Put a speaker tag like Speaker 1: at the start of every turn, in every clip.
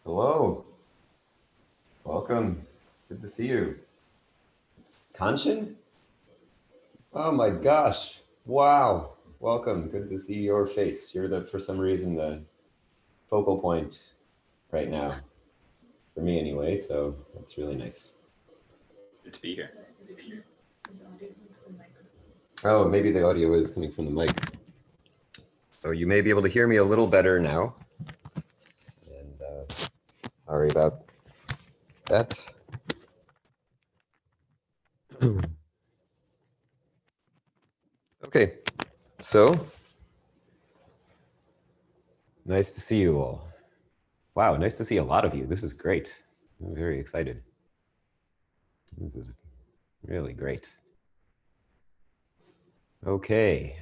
Speaker 1: Hello. Welcome. Good to see you. It's Kanchan? Oh my gosh. Wow. Welcome. Good to see your face. You're for some reason, the focal point right now. For me anyway, so that's really nice.
Speaker 2: Good to be here.
Speaker 1: Oh, maybe the audio is coming from the mic. So you may be able to hear me a little better now. And sorry about that. Okay, so nice to see you all. Wow, nice to see a lot of you. This is great. I'm very excited. This is really great. Okay.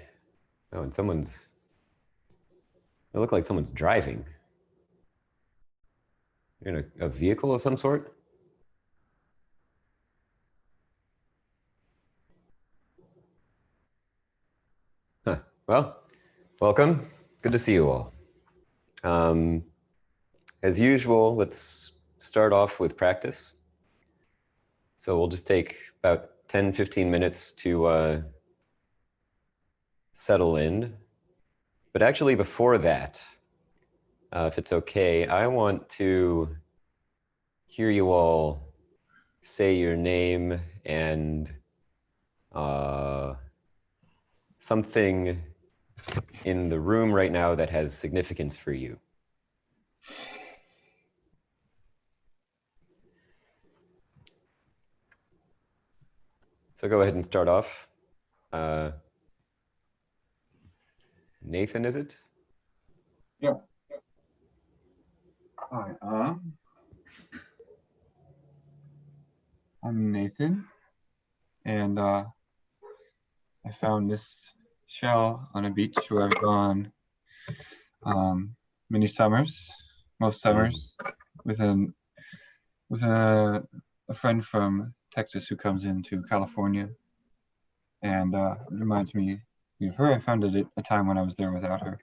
Speaker 1: Oh, and it looked like someone's driving. You're in a vehicle of some sort? Huh. Well, welcome. Good to see you all. As usual, let's start off with practice. So we'll just take about 10, 15 minutes to settle in. But actually before that, if it's okay, I want to hear you all say your name and something in the room right now that has significance for you. So go ahead and start off. Nathan, is it?
Speaker 3: Yeah. Hi, I'm Nathan, and I found this shell on a beach where I've gone many summers, most summers, with a friend from Texas who comes into California, and it reminds me of her. I found it at a time when I was there without her.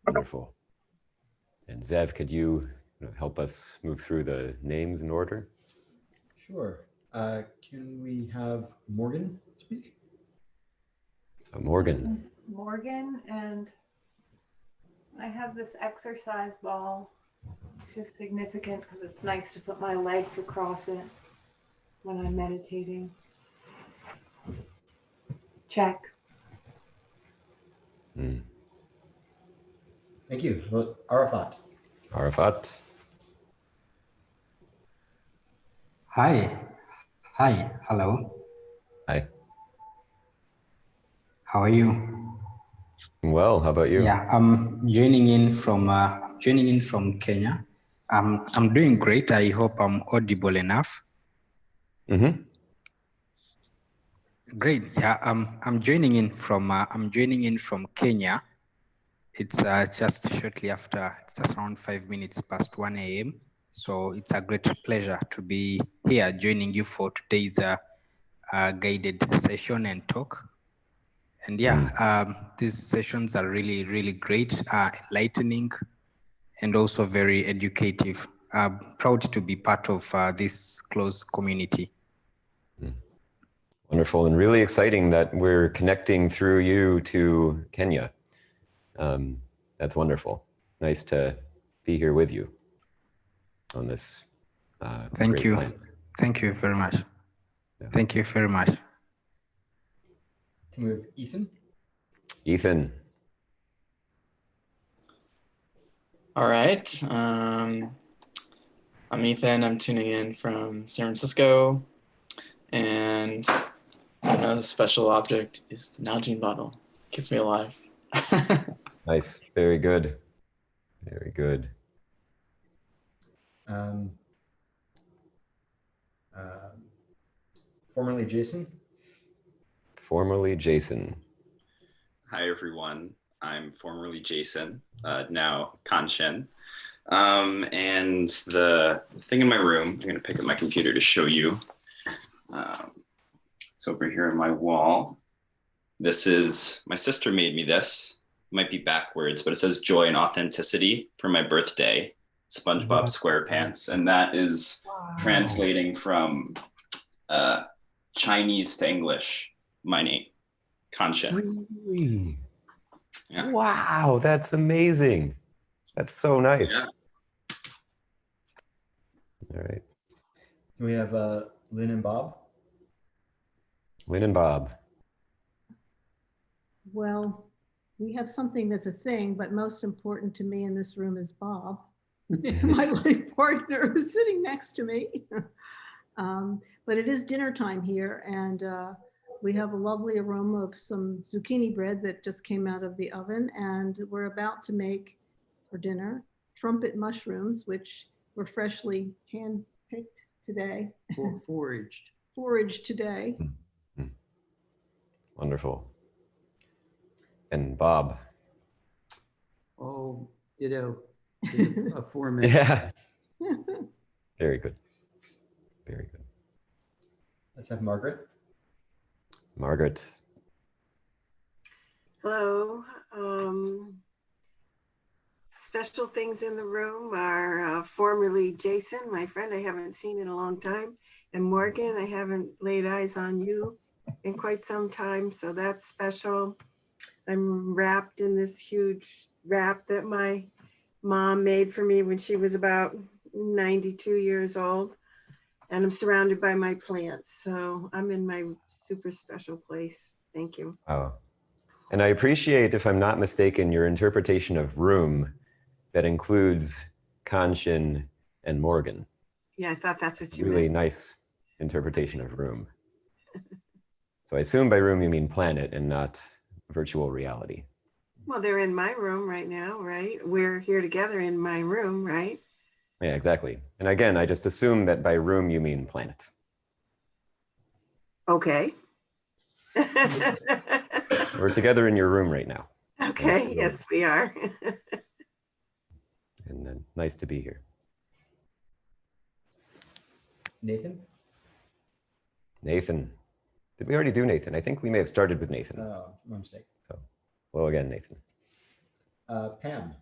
Speaker 1: Wonderful. And Zev, could you help us move through the names in order?
Speaker 4: Sure. Can we have Morgan speak?
Speaker 1: So Morgan.
Speaker 5: Morgan, and I have this exercise ball. It's just significant because it's nice to put my legs across it when I'm meditating. Check.
Speaker 4: Thank you. Well, Arafat.
Speaker 1: Arafat.
Speaker 6: Hi. Hello.
Speaker 1: Hi.
Speaker 6: How are you?
Speaker 1: Well, how about you?
Speaker 6: Yeah, I'm joining in from Kenya. I'm doing great. I hope I'm audible enough.
Speaker 1: Mm-hmm.
Speaker 6: Great. Yeah, I'm joining in from Kenya. It's just shortly after. It's just around 5 minutes past 1 a.m. So it's a great pleasure to be here joining you for today's guided session and talk. And yeah, these sessions are really, really great, enlightening, and also very educative. Proud to be part of this close community.
Speaker 1: Wonderful, and really exciting that we're connecting through you to Kenya. That's wonderful. Nice to be here with you on this.
Speaker 6: Thank you.
Speaker 1: Plan.
Speaker 6: Thank you very much.
Speaker 1: Yeah.
Speaker 6: Thank you very much.
Speaker 4: Can we have Ethan?
Speaker 1: Ethan.
Speaker 7: All right. I'm Ethan. I'm tuning in from San Francisco, and the special object is the Nalgene bottle. Keeps me alive.
Speaker 1: Nice. Very good. Very good.
Speaker 4: Formerly Jason.
Speaker 1: Formerly Jason.
Speaker 2: Hi, everyone. I'm formerly Jason, now Kanchan. And the thing in my room, I'm going to pick up my computer to show you. It's over here on my wall. This is, my sister made me this. might be backwards, but it says joy and authenticity for my birthday, SpongeBob SquarePants. And that is translating from Chinese to English, my name, Kanshin.
Speaker 1: Really?
Speaker 2: Yeah.
Speaker 1: Wow, that's amazing. That's so nice.
Speaker 2: Yeah.
Speaker 1: All right.
Speaker 4: We have Lynn and Bob.
Speaker 1: Lynn and Bob.
Speaker 8: Well, we have something that's a thing, but most important to me in this room is Bob, my life partner who's sitting next to me. But it is dinner time here, and we have a lovely aroma of some zucchini bread that just came out of the oven, and we're about to make for dinner trumpet mushrooms, which were freshly hand-picked today. Foraged today.
Speaker 1: Wonderful. And Bob.
Speaker 9: Oh, ditto. Aforementioned.
Speaker 1: Yeah. Very good. Very good.
Speaker 4: Let's have Margaret.
Speaker 1: Margaret.
Speaker 10: Hello. Special things in the room are formerly Jason, my friend I haven't seen in a long time, and Morgan, I haven't laid eyes on you in quite some time, so that's special. I'm wrapped in this huge wrap that my mom made for me when she was about 92 years old, and I'm surrounded by my plants, so I'm in my super special place. Thank you.
Speaker 1: Oh. And I appreciate, if I'm not mistaken, your interpretation of room that includes Kanshin and Morgan.
Speaker 10: Yeah, I thought that's what you
Speaker 1: Really
Speaker 10: meant.
Speaker 1: nice interpretation of room. So I assume by room you mean planet and not virtual reality.
Speaker 10: Well, they're in my room right now, right? We're here together in my room, right?
Speaker 1: Yeah, exactly. And again, I just assume that by room you mean planet.
Speaker 10: Okay.
Speaker 1: We're together in your room right now.
Speaker 10: Okay, yes, we are.
Speaker 1: And then nice to be here.
Speaker 4: Nathan.
Speaker 1: Nathan. Did we already do Nathan? I think we may have started with Nathan.
Speaker 4: Oh, my mistake.
Speaker 1: So, well, again, Nathan.
Speaker 4: Pam.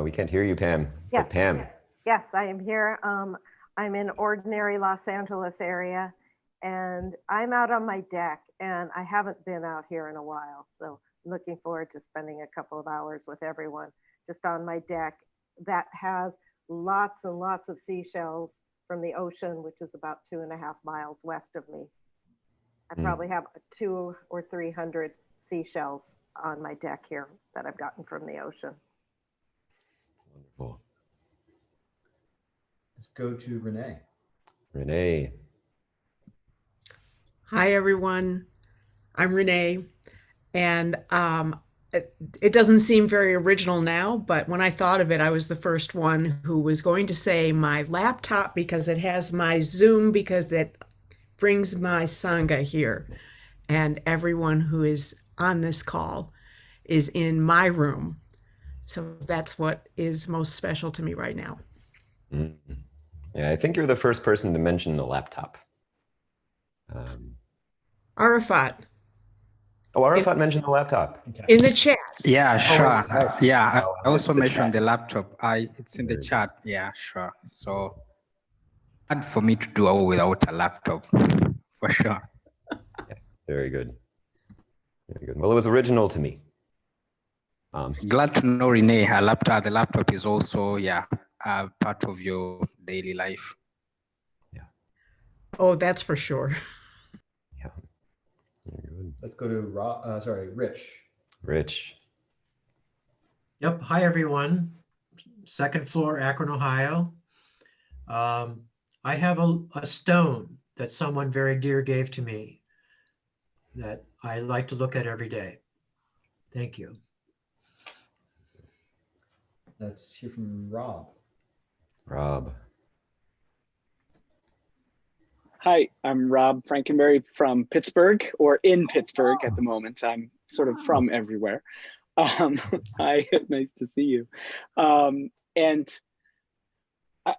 Speaker 1: We can't hear you, Pam.
Speaker 11: Yes.
Speaker 1: But Pam.
Speaker 11: Yes, I am here. I'm in ordinary Los Angeles area, and I'm out on my deck, and I haven't been out here in a while. So I'm looking forward to spending a couple of hours with everyone just on my deck that has lots and lots of seashells from the ocean, which is about 2.5 miles west of me. I probably have 200 or 300 seashells on my deck here that I've gotten from the ocean.
Speaker 1: Wonderful.
Speaker 4: Let's go to Renee.
Speaker 1: Renee.
Speaker 12: Hi, everyone. I'm Renee. And it doesn't seem very original now, but when I thought of it, I was the first one who was going to say my laptop because it has my Zoom, because it brings my Sangha here. And everyone who is on this call is in my room. So that's what is most special to me right now.
Speaker 1: Mm-hmm. Yeah, I think you're the first person to mention the laptop.
Speaker 12: Arafat.
Speaker 1: Oh, Arafat mentioned the laptop.
Speaker 12: In the chat.
Speaker 6: Yeah, sure.
Speaker 1: right.
Speaker 6: Yeah,
Speaker 1: Oh,
Speaker 6: I also
Speaker 1: the
Speaker 6: mentioned
Speaker 1: chat.
Speaker 6: the laptop. It's in the chat. Yeah, sure. So hard for me to do without a laptop, for sure.
Speaker 1: Yeah, very good. Very good. Well, it was original to me.
Speaker 6: Glad to know, Renee, the laptop is also, part of your daily life.
Speaker 1: Yeah.
Speaker 12: Oh, that's for sure.
Speaker 1: Yeah. Very good.
Speaker 4: Let's go to Rich.
Speaker 1: Rich.
Speaker 13: Yep. Hi, everyone. Second floor, Akron, Ohio. I have a stone that someone very dear gave to me that I like to look at every day. Thank you.
Speaker 4: Let's hear from Rob.
Speaker 1: Rob.
Speaker 14: Hi, I'm Rob Frankenberry from Pittsburgh, or in Pittsburgh at the moment. I'm sort of from everywhere. Hi, nice to see you. And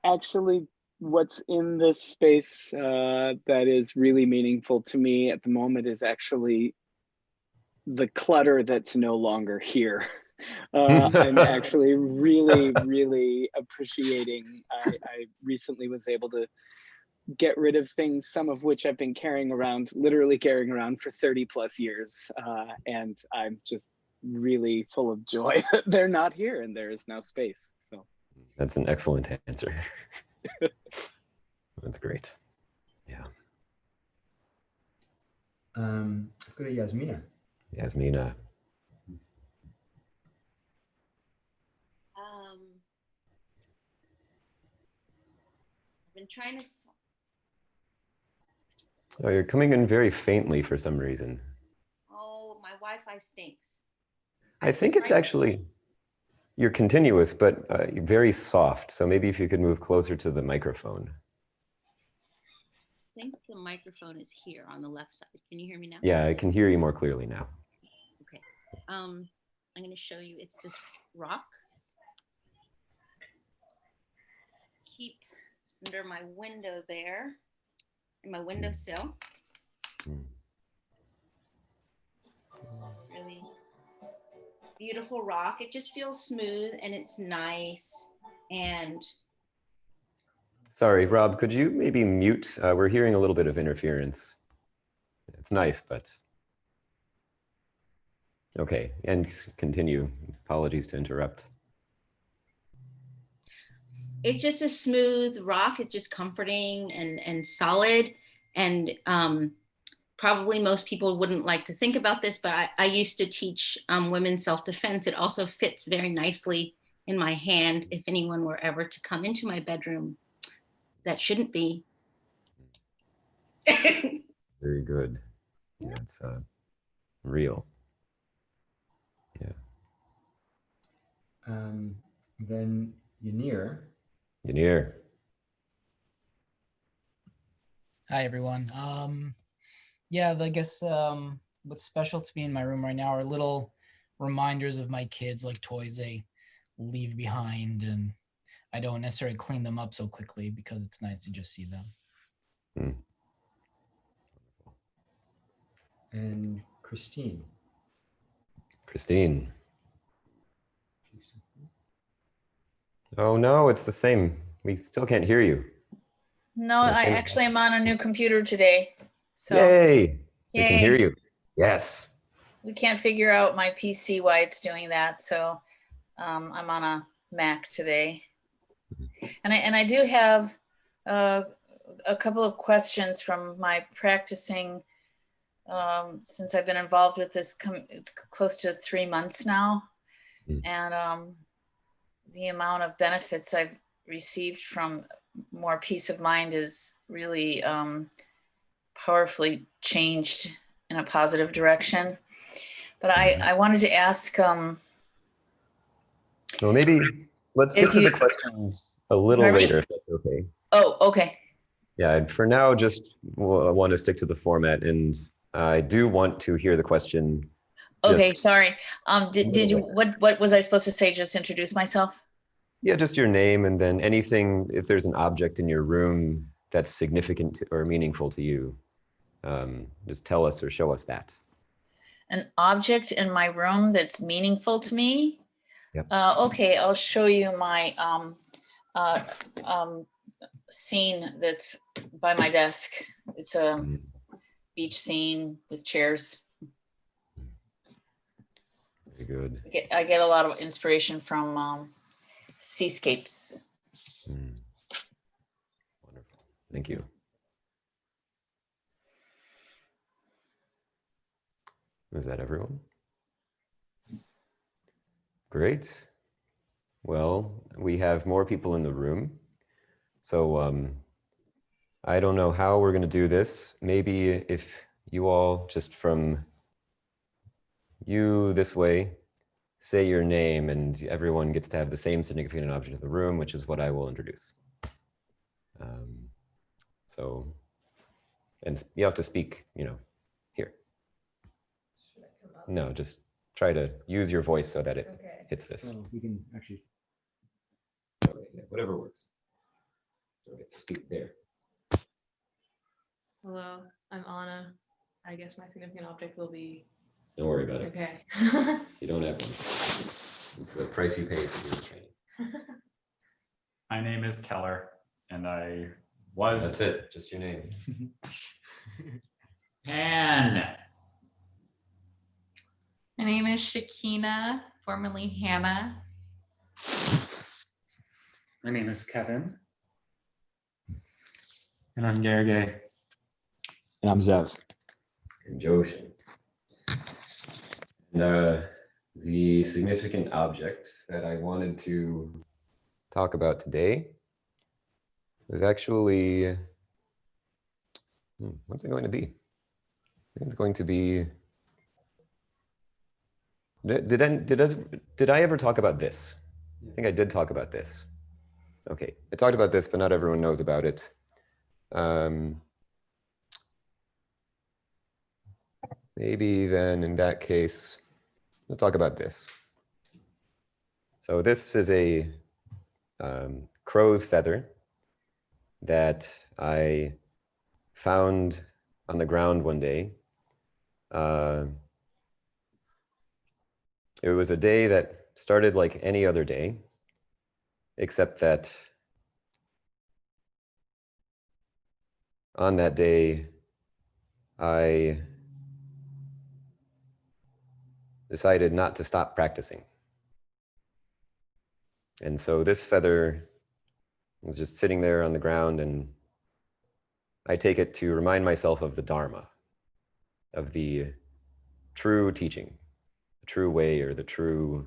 Speaker 14: actually, what's in this space that is really meaningful to me at the moment is actually the clutter that's no longer here. I'm actually really, really appreciating. I recently was able to get rid of things, some of which I've been literally carrying around for 30 plus years. And I'm just really full of joy that they're not here and there is now space. So
Speaker 1: that's an excellent answer. That's great. Yeah.
Speaker 4: Let's go to Yasmina.
Speaker 1: Yasmina.
Speaker 15: I've been trying to.
Speaker 1: Oh, you're coming in very faintly for some reason.
Speaker 15: Oh, my Wi-Fi stinks.
Speaker 1: I think it's actually, you're continuous, but very soft. So maybe if you could move closer to the microphone.
Speaker 15: I think the microphone is here on the left side. Can you hear me now?
Speaker 1: Yeah, I can hear you more clearly now.
Speaker 15: Okay. I'm going to show you. It's this rock. Keep under my window there, in my windowsill. Really beautiful rock. It just feels smooth and it's nice. And
Speaker 1: Sorry, Rob, could you maybe mute? We're hearing a little bit of interference. It's nice, but. Okay, and continue. Apologies to interrupt.
Speaker 15: it's just a smooth rock. It's just comforting and solid. And probably most people wouldn't like to think about this, but I used to teach women's self-defense. It also fits very nicely in my hand if anyone were ever to come into my bedroom. That shouldn't be.
Speaker 1: Very good. Yeah, it's real. Yeah.
Speaker 4: Then Yanir.
Speaker 1: Yanir.
Speaker 16: Hi, everyone. Yeah, I guess what's special to me in my room right now are little reminders of my kids, like toys they leave behind, and I don't necessarily clean them up so quickly because it's nice to just see them.
Speaker 1: Mm.
Speaker 4: And Christine.
Speaker 1: Christine. Oh no, it's the same. We still can't hear you.
Speaker 17: No, I
Speaker 1: Same.
Speaker 17: actually am on a new computer today. So
Speaker 1: Yay! We
Speaker 17: yay.
Speaker 1: can hear you. Yes.
Speaker 17: We can't figure out my PC why it's doing that. So I'm on a Mac today. And I do have a couple of questions from my practicing since I've been involved with this. It's close to 3 months now. And the amount of benefits I've received from more peace of mind is really powerfully changed in a positive direction. But I wanted to ask.
Speaker 1: Well, maybe let's get to the questions a little later, if that's okay.
Speaker 17: Oh, okay.
Speaker 1: Yeah, for now, just I want to stick to the format, and I do want to hear the question.
Speaker 17: Okay, sorry. Did you? What was I supposed to say? Just introduce myself.
Speaker 1: Yeah, just your name, and then anything. If there's an object in your room that's significant or meaningful to you, just tell us or show us that.
Speaker 17: An object in my room that's meaningful to me.
Speaker 1: Yep.
Speaker 17: Okay, I'll show you my scene that's by my desk. It's a beach scene with chairs.
Speaker 1: Very good.
Speaker 17: I get a lot of inspiration from seascapes.
Speaker 1: Wonderful. Thank you. Was that everyone? Great. Well, we have more people in the room. So I don't know how we're going to do this. Maybe if you all just from you this way, say your name and everyone gets to have the same significant object in the room, which is what I will introduce. And you have to speak, here. No, just try to use your voice so that it hits this.
Speaker 4: Well, we can actually.
Speaker 1: Okay, yeah, whatever works. Okay, speak there.
Speaker 18: Hello, I'm Anna. I guess my significant object will be
Speaker 1: Don't worry about it.
Speaker 18: Okay.
Speaker 1: You don't have one. It's the price you pay for your training.
Speaker 19: My name is Keller, and I was.
Speaker 1: That's it, just your name.
Speaker 19: Pan.
Speaker 18: My name is Shakina, formerly Hannah.
Speaker 19: My name is Kevin. And I'm Gergely.
Speaker 20: And I'm Zev.
Speaker 1: And Joshin. And the significant object that I wanted to talk about today is actually, what's it going to be? I think it's going to be, did I ever talk about this? I think I did talk about this. Okay, I talked about this, but not everyone knows about it. Maybe then in that case, let's talk about this. So this is a crow's feather that I found on the ground one day. It was a day that started like any other day, except that on that day, I decided not to stop practicing. And so this feather was just sitting there on the ground, and I take it to remind myself of the Dharma, of the true teaching, the true way, or the true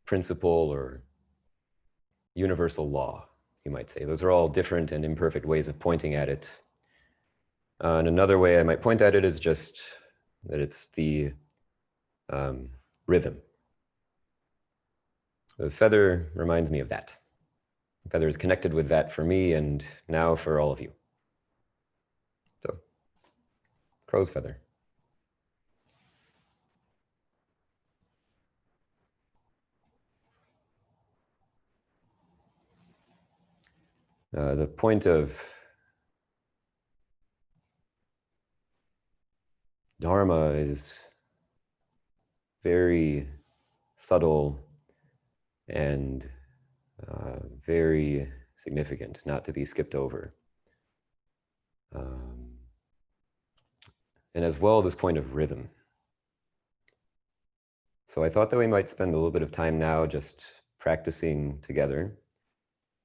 Speaker 1: principle or universal law, you might say. Those are all different and imperfect ways of pointing at it. And another way I might point at it is just that it's the rhythm. The feather reminds me of that. The feather is connected with that for me and now for all of you. So, crow's feather. The point of Dharma is very subtle and very significant, not to be skipped over. And as well, this point of rhythm. So I thought that we might spend a little bit of time now just practicing together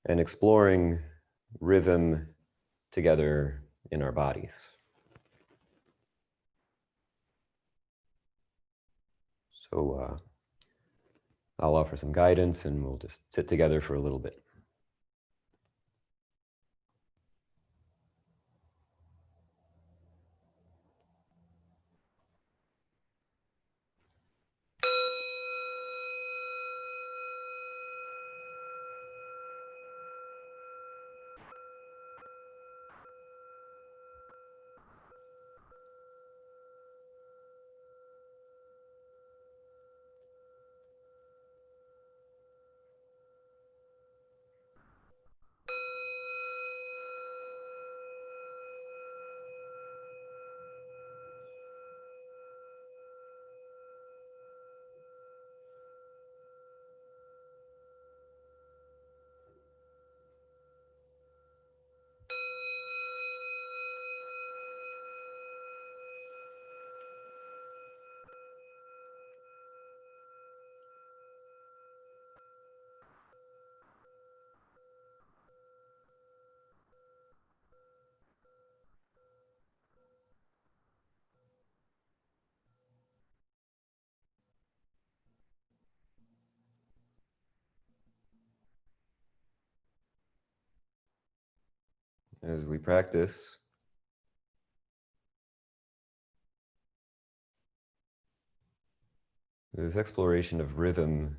Speaker 1: and exploring rhythm together in our bodies. So I'll offer some guidance and we'll just sit together for a little bit. As we practice, this exploration of rhythm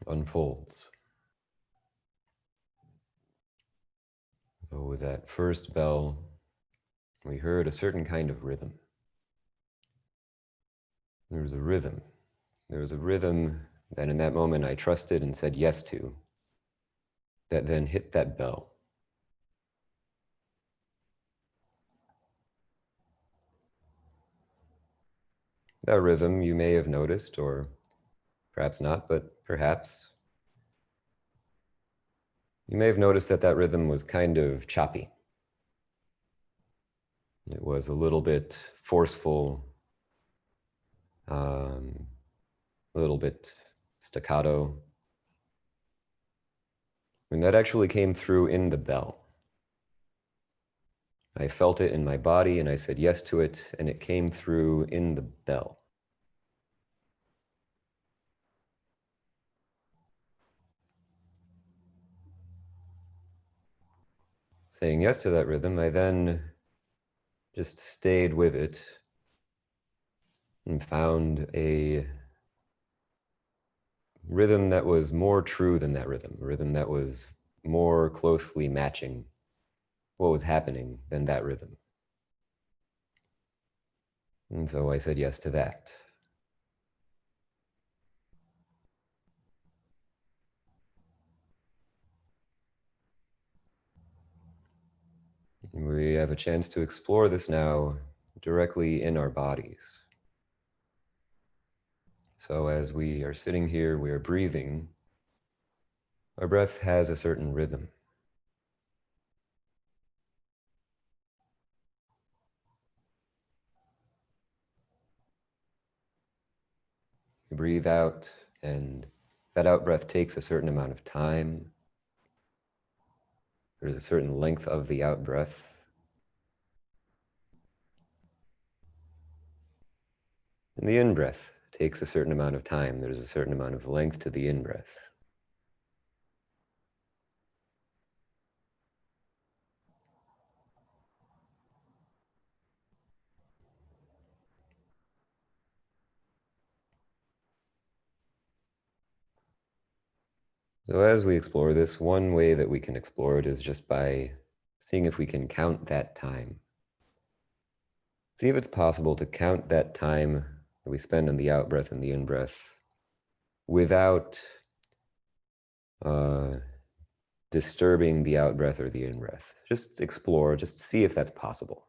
Speaker 1: unfolds. So with that first bell, we heard a certain kind of rhythm. There was a rhythm. There was a rhythm that in that moment I trusted and said yes to. that then hit that bell. That rhythm you may have noticed, or perhaps not, but perhaps. You may have noticed that that rhythm was kind of choppy. It was a little bit forceful, a little bit staccato. And that actually came through in the bell. I felt it in my body and I said yes to it, and it came through in the bell. Saying yes to that rhythm, I then just stayed with it and found a rhythm that was more true than that rhythm, a rhythm that was more closely matching what was happening than that rhythm. And so I said yes to that. We have a chance to explore this now directly in our bodies. So as we are sitting here, we are breathing, our breath has a certain rhythm. We breathe out, and that out breath takes a certain amount of time. There's a certain length of the out breath. And the in-breath takes a certain amount of time. There's a certain amount of length to the in-breath. So as we explore this, one way that we can explore it is just by seeing if we can count that time. See if it's possible to count that time that we spend on the out-breath and the in-breath without disturbing the out-breath or the in-breath. Just explore, just see if that's possible.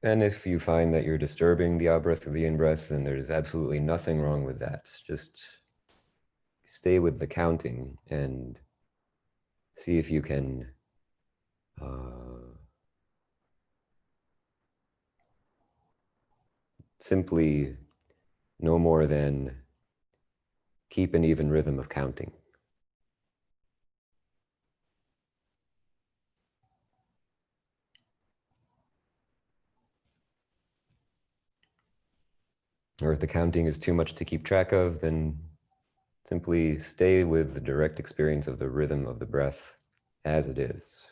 Speaker 1: And if you find that you're disturbing the out-breath or the in-breath, then there's absolutely nothing wrong with that. Just stay with the counting and see if you can simply no more than keep an even rhythm of counting. Or if the counting is too much to keep track of, then simply stay with the direct experience of the rhythm of the breath as it is.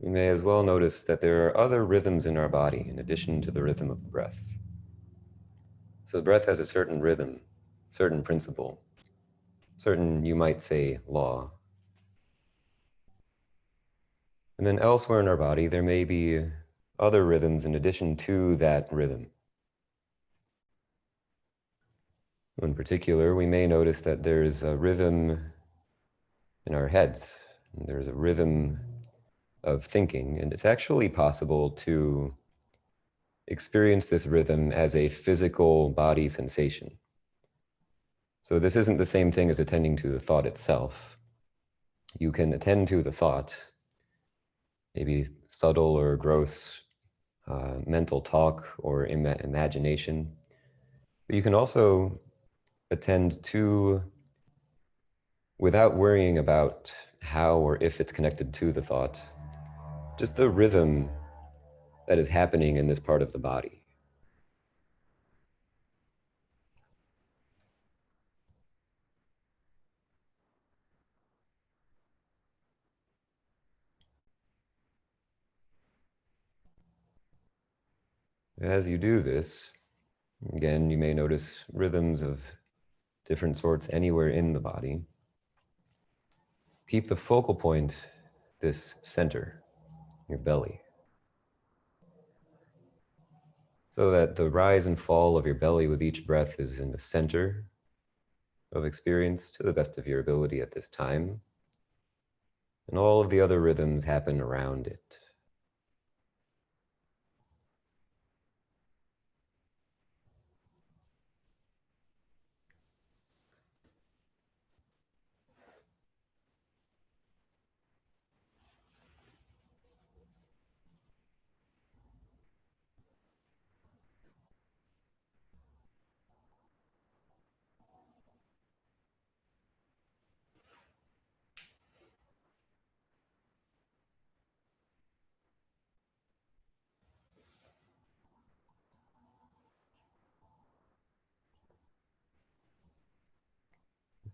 Speaker 1: You may as well notice that there are other rhythms in our body in addition to the rhythm of the breath. So the breath has a certain rhythm, certain principle, certain, you might say, law. And then elsewhere in our body, there may be other rhythms in addition to that rhythm. In particular, we may notice that there's a rhythm in our heads. And there's a rhythm of thinking, and it's actually possible to experience this rhythm as a physical body sensation. So this isn't the same thing as attending to the thought itself. You can attend to the thought, maybe subtle or gross mental talk or imagination. But you can also attend to, without worrying about how or if it's connected to the thought, just the rhythm that is happening in this part of the body. As you do this, again, you may notice rhythms of different sorts anywhere in the body. Keep the focal point, this center, your belly, so that the rise and fall of your belly with each breath is in the center of experience to the best of your ability at this time. And all of the other rhythms happen around it.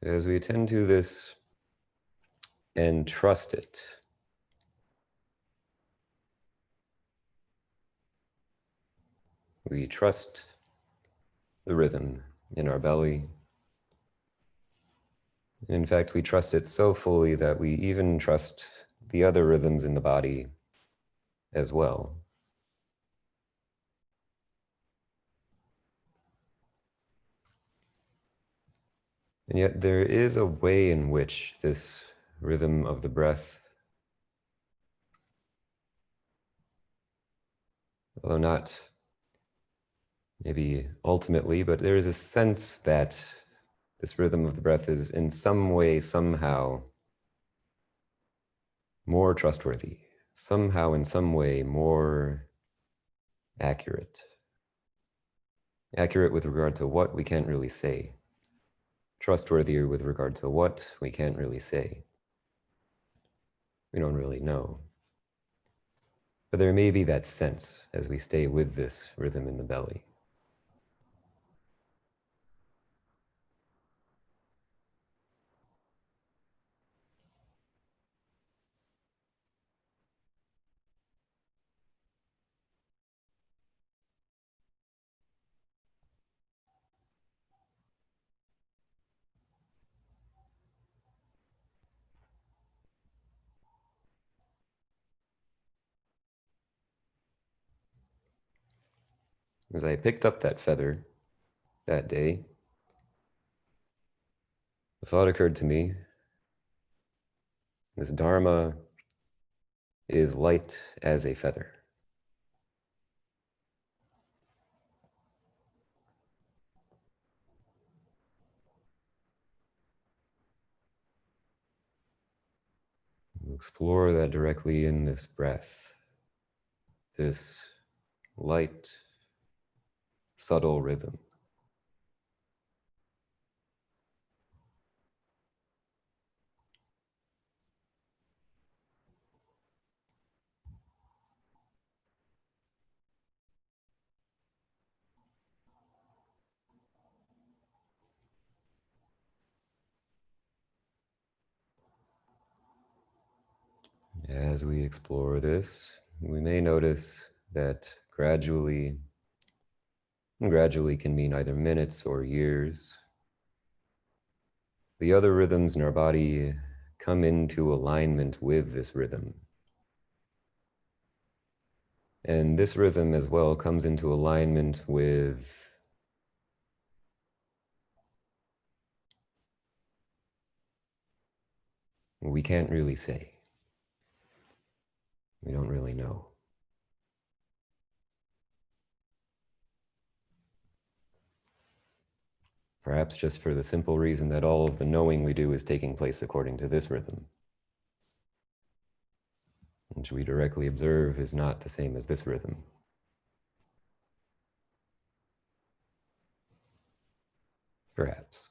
Speaker 1: As we attend to this and trust it, we trust the rhythm in our belly. In fact, we trust it so fully that we even trust the other rhythms in the body as well. And yet there is a way in which this rhythm of the breath, although not maybe ultimately, but there is a sense that this rhythm of the breath is in some way, somehow more trustworthy, somehow in some way more accurate. Accurate with regard to what we can't really say. Trustworthier with regard to what we can't really say. We don't really know. But there may be that sense as we stay with this rhythm in the belly. As I picked up that feather that day, the thought occurred to me, this Dharma is light as a feather. We'll explore that directly in this breath, this light, subtle rhythm. As we explore this, we may notice that gradually can mean either minutes or years, the other rhythms in our body come into alignment with this rhythm. And this rhythm as well comes into alignment with we can't really say. We don't really know. Perhaps just for the simple reason that all of the knowing we do is taking place according to this rhythm, which we directly observe is not the same as this rhythm. Perhaps.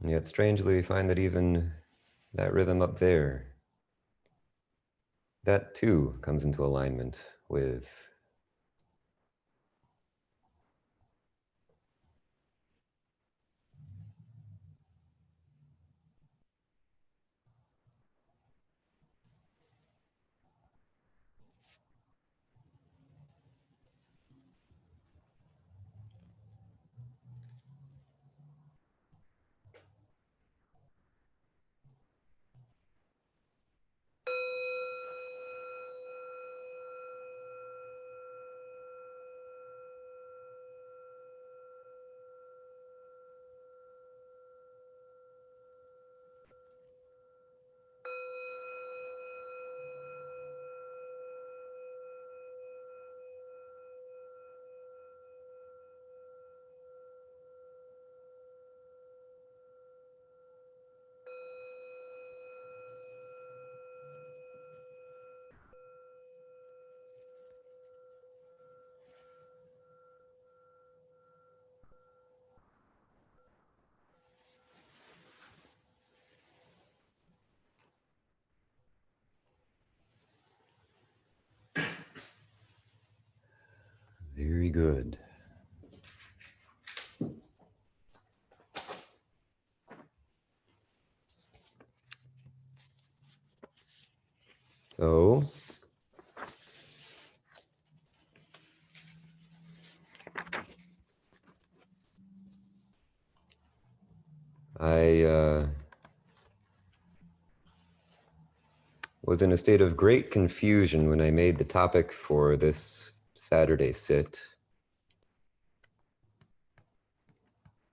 Speaker 1: And yet strangely we find that even that rhythm up there, that too comes into alignment with very good. So, I was in a state of great confusion when I made the topic for this Saturday sit,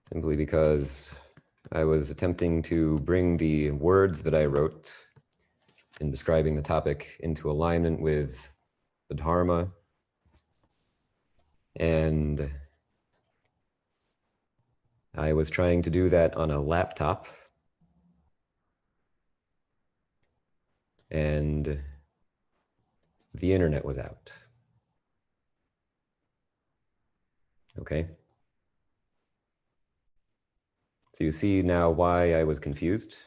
Speaker 1: simply because I was attempting to bring the words that I wrote in describing the topic into alignment with the Dharma, and I was trying to do that on a laptop, and the internet was out. Okay? So you see now why I was confused.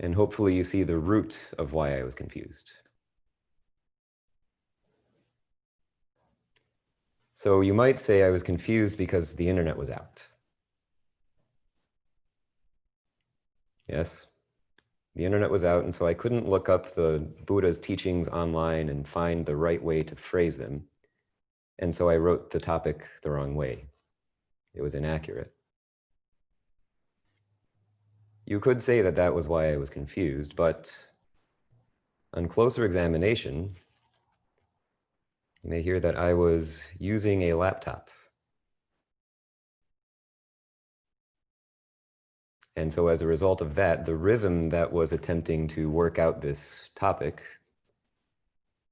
Speaker 1: And hopefully you see the root of why I was confused. So you might say I was confused because the internet was out. Yes, the internet was out, and so I couldn't look up the Buddha's teachings online and find the right way to phrase them. And so I wrote the topic the wrong way. It was inaccurate. You could say that that was why I was confused, but on closer examination, you may hear that I was using a laptop. And so as a result of that, the rhythm that was attempting to work out this topic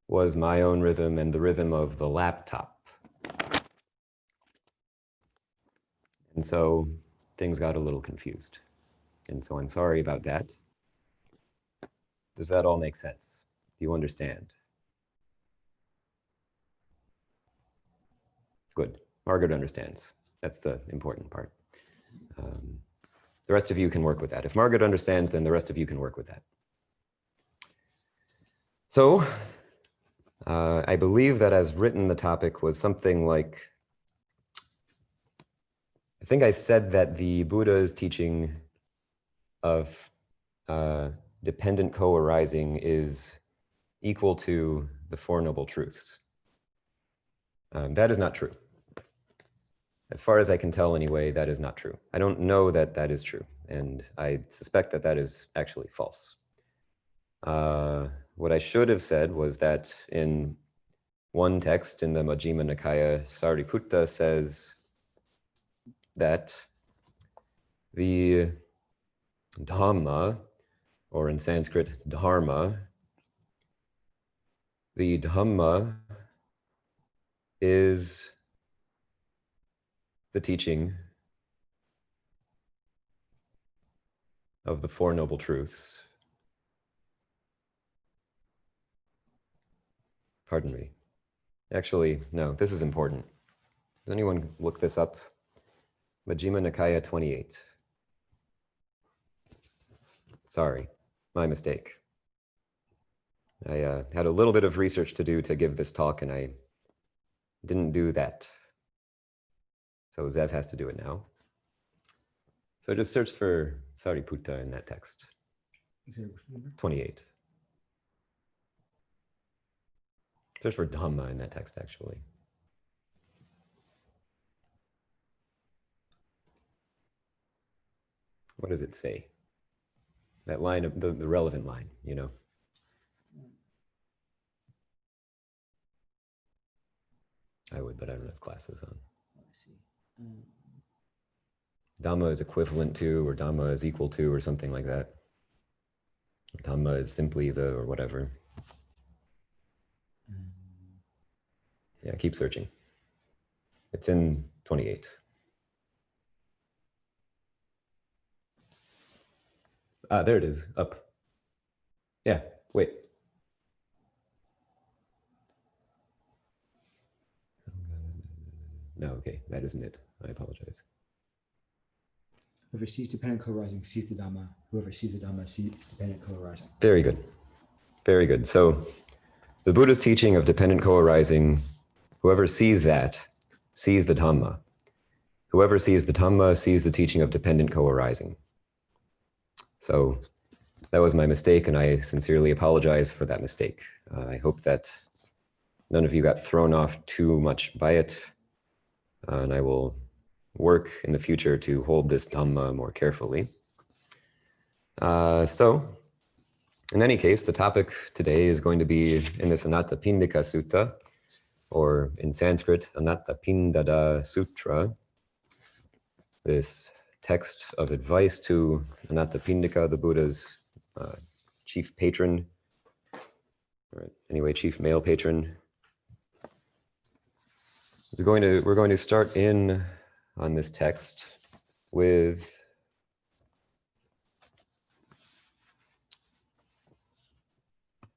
Speaker 1: was my own rhythm and the rhythm of the laptop. And so things got a little confused. And so I'm sorry about that. Does that all make sense? Do you understand? Good. Margaret understands. That's the important part. The rest of you can work with that. If Margaret understands, then the rest of you can work with that. So, I believe that as written, the topic was something like, I think I said that the Buddha's teaching of dependent co-arising is equal to the Four Noble Truths. That is not true. As far as I can tell anyway, that is not true. I don't know that that is true, and I suspect that that is actually false. What I should have said was that in one text in the Majjhima Nikaya, Sariputta says that the Dhamma, or in Sanskrit, Dharma, the Dhamma is the teaching of the Four Noble Truths. Pardon me. Actually, no, this is important. Does anyone look this up? Majjhima Nikaya 28. Sorry, my mistake. I had a little bit of research to do to give this talk, and I didn't do that. So Zev has to do it now. So just search for Sariputta in that text. 28. Search for Dhamma in that text, actually. What does it say? That line, of the relevant line, you know? I would, but I don't have glasses on. Dhamma is equivalent to, or Dhamma is equal to, or something like that. Dhamma is simply the, or whatever. Yeah, keep searching. It's in 28. Ah, there it is, up. Yeah, wait. No, okay, that isn't it. I apologize.
Speaker 4: Whoever sees dependent co-arising sees the Dhamma. Whoever sees the Dhamma sees dependent co-arising.
Speaker 1: Very good. Very good. So the Buddha's teaching of dependent co-arising, whoever sees that, sees the Dhamma. Whoever sees the Dhamma sees the teaching of dependent co-arising. So that was my mistake, and I sincerely apologize for that mistake. I hope that none of you got thrown off too much by it, and I will work in the future to hold this Dhamma more carefully. So, in any case, the topic today is going to be in this Anāthapiṇḍika Sutta, or in Sanskrit, Anāthapiṇḍika Sutra, this text of advice to Anāthapiṇḍika, the Buddha's chief patron, or anyway, chief male patron. We're going to start in on this text with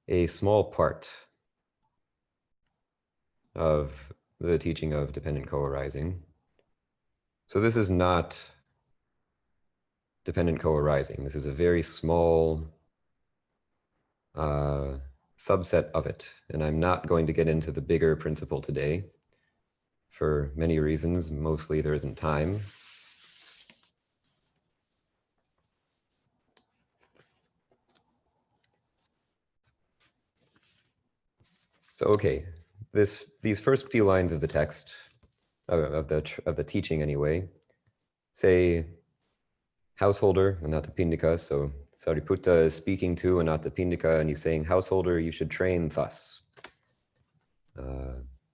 Speaker 1: a small part of the teaching of dependent co-arising. So this is not dependent co-arising. This is a very small subset of it. And I'm not going to get into the bigger principle today for many reasons. Mostly there isn't time. So, okay, these first few lines of the text, of the teaching anyway, say householder, Anāthapiṇḍika. So Sariputta is speaking to Anāthapiṇḍika, and he's saying, householder, you should train thus.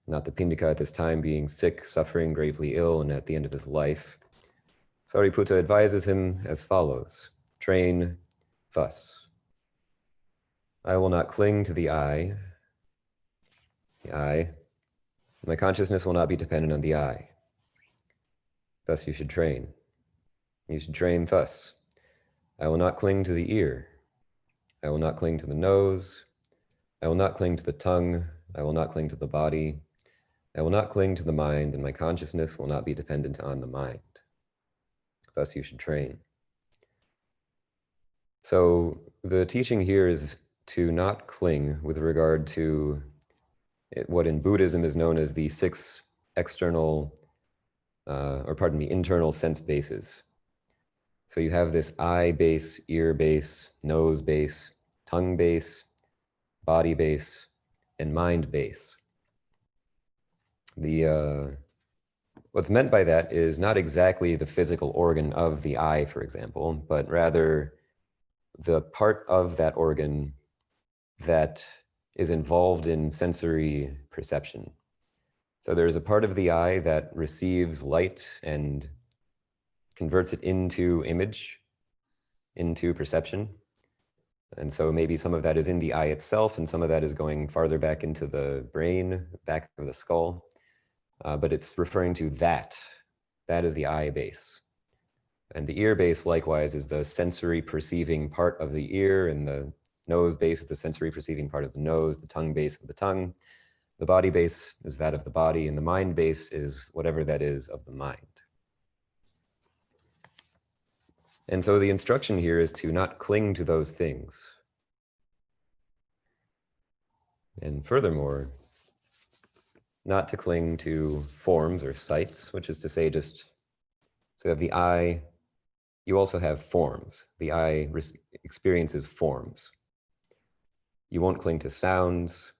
Speaker 1: Anāthapiṇḍika at this time being sick, suffering, gravely ill, and at the end of his life. Sariputta advises him as follows: train thus. I will not cling to the I. My consciousness will not be dependent on the I. Thus you should train. You should train thus. I will not cling to the ear. I will not cling to the nose. I will not cling to the tongue. I will not cling to the body. I will not cling to the mind, and my consciousness will not be dependent on the mind. Thus you should train. So the teaching here is to not cling with regard to what in Buddhism is known as the 6 external, internal sense bases. So you have this eye base, ear base, nose base, tongue base, body base, and mind base. What's meant by that is not exactly the physical organ of the eye, for example, but rather the part of that organ that is involved in sensory perception. So there's a part of the eye that receives light and converts it into image, into perception. And so maybe some of that is in the eye itself, and some of that is going farther back into the brain, back of the skull. But it's referring to that. That is the eye base. And the ear base, likewise, is the sensory perceiving part of the ear, and the nose base is the sensory perceiving part of the nose, the tongue base of the tongue. The body base is that of the body, and the mind base is whatever that is of the mind. And so the instruction here is to not cling to those things. And furthermore, not to cling to forms or sights, which is to say just, so you have the eye, you also have forms. The eye experiences forms. You won't cling to sounds,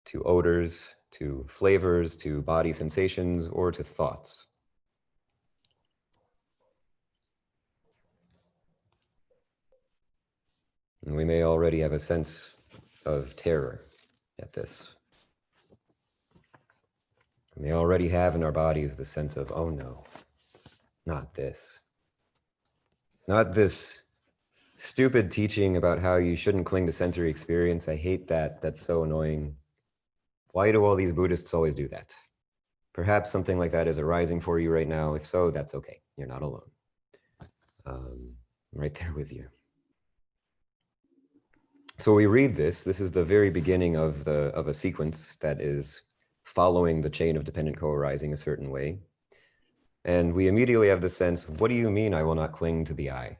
Speaker 1: to odors, to flavors, to body sensations, or to thoughts. And we may already have a sense of terror at this. We may already have in our bodies the sense of, oh no, not this. Not this stupid teaching about how you shouldn't cling to sensory experience. I hate that. That's so annoying. Why do all these Buddhists always do that? Perhaps something like that is arising for you right now. If so, that's okay. You're not alone. I'm right there with you. So we read this. This is the very beginning of a sequence that is following the chain of dependent co-arising a certain way. And we immediately have the sense, what do you mean I will not cling to the eye?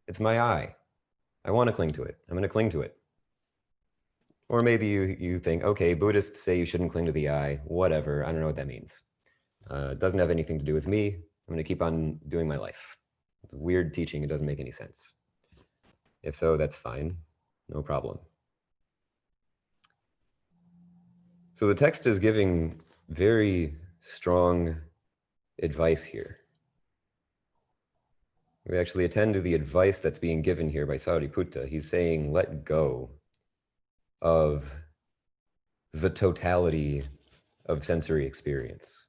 Speaker 1: It's my eye. I want to cling to it. I'm going to cling to it. Or maybe you think, okay, Buddhists say you shouldn't cling to the eye. Whatever. I don't know what that means. It doesn't have anything to do with me. I'm going to keep on doing my life. It's weird teaching. It doesn't make any sense. If so, that's fine. No problem. So the text is giving very strong advice here. We actually attend to the advice that's being given here by Sariputta. He's saying, let go of the totality of sensory experience.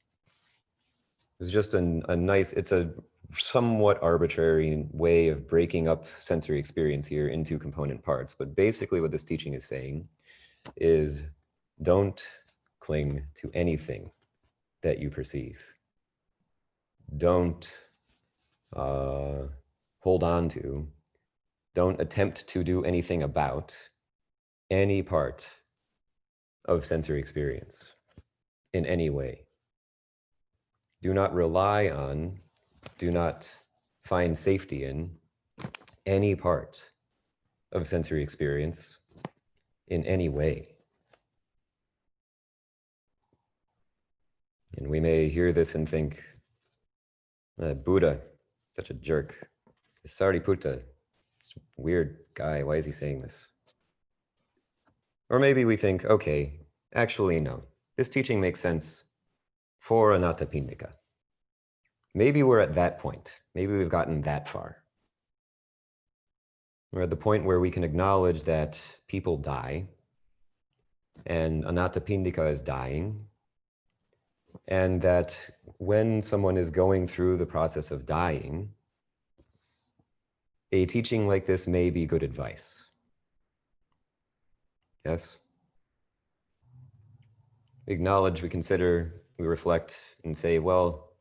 Speaker 1: It's just a nice, it's a somewhat arbitrary way of breaking up sensory experience here into component parts. But basically what this teaching is saying is don't cling to anything that you perceive. Don't hold on to, don't attempt to do anything about any part of sensory experience in any way. Do not rely on, do not find safety in any part of sensory experience in any way. And we may hear this and think, Buddha, such a jerk. Sariputta, weird guy, why is he saying this? Or maybe we think, okay, actually no, this teaching makes sense for Anāthapiṇḍika. Maybe we're at that point. Maybe we've gotten that far. We're at the point where we can acknowledge that people die, and Anāthapiṇḍika is dying, and that when someone is going through the process of dying, a teaching like this may be good advice. Yes? We acknowledge, we consider, we reflect and say, well,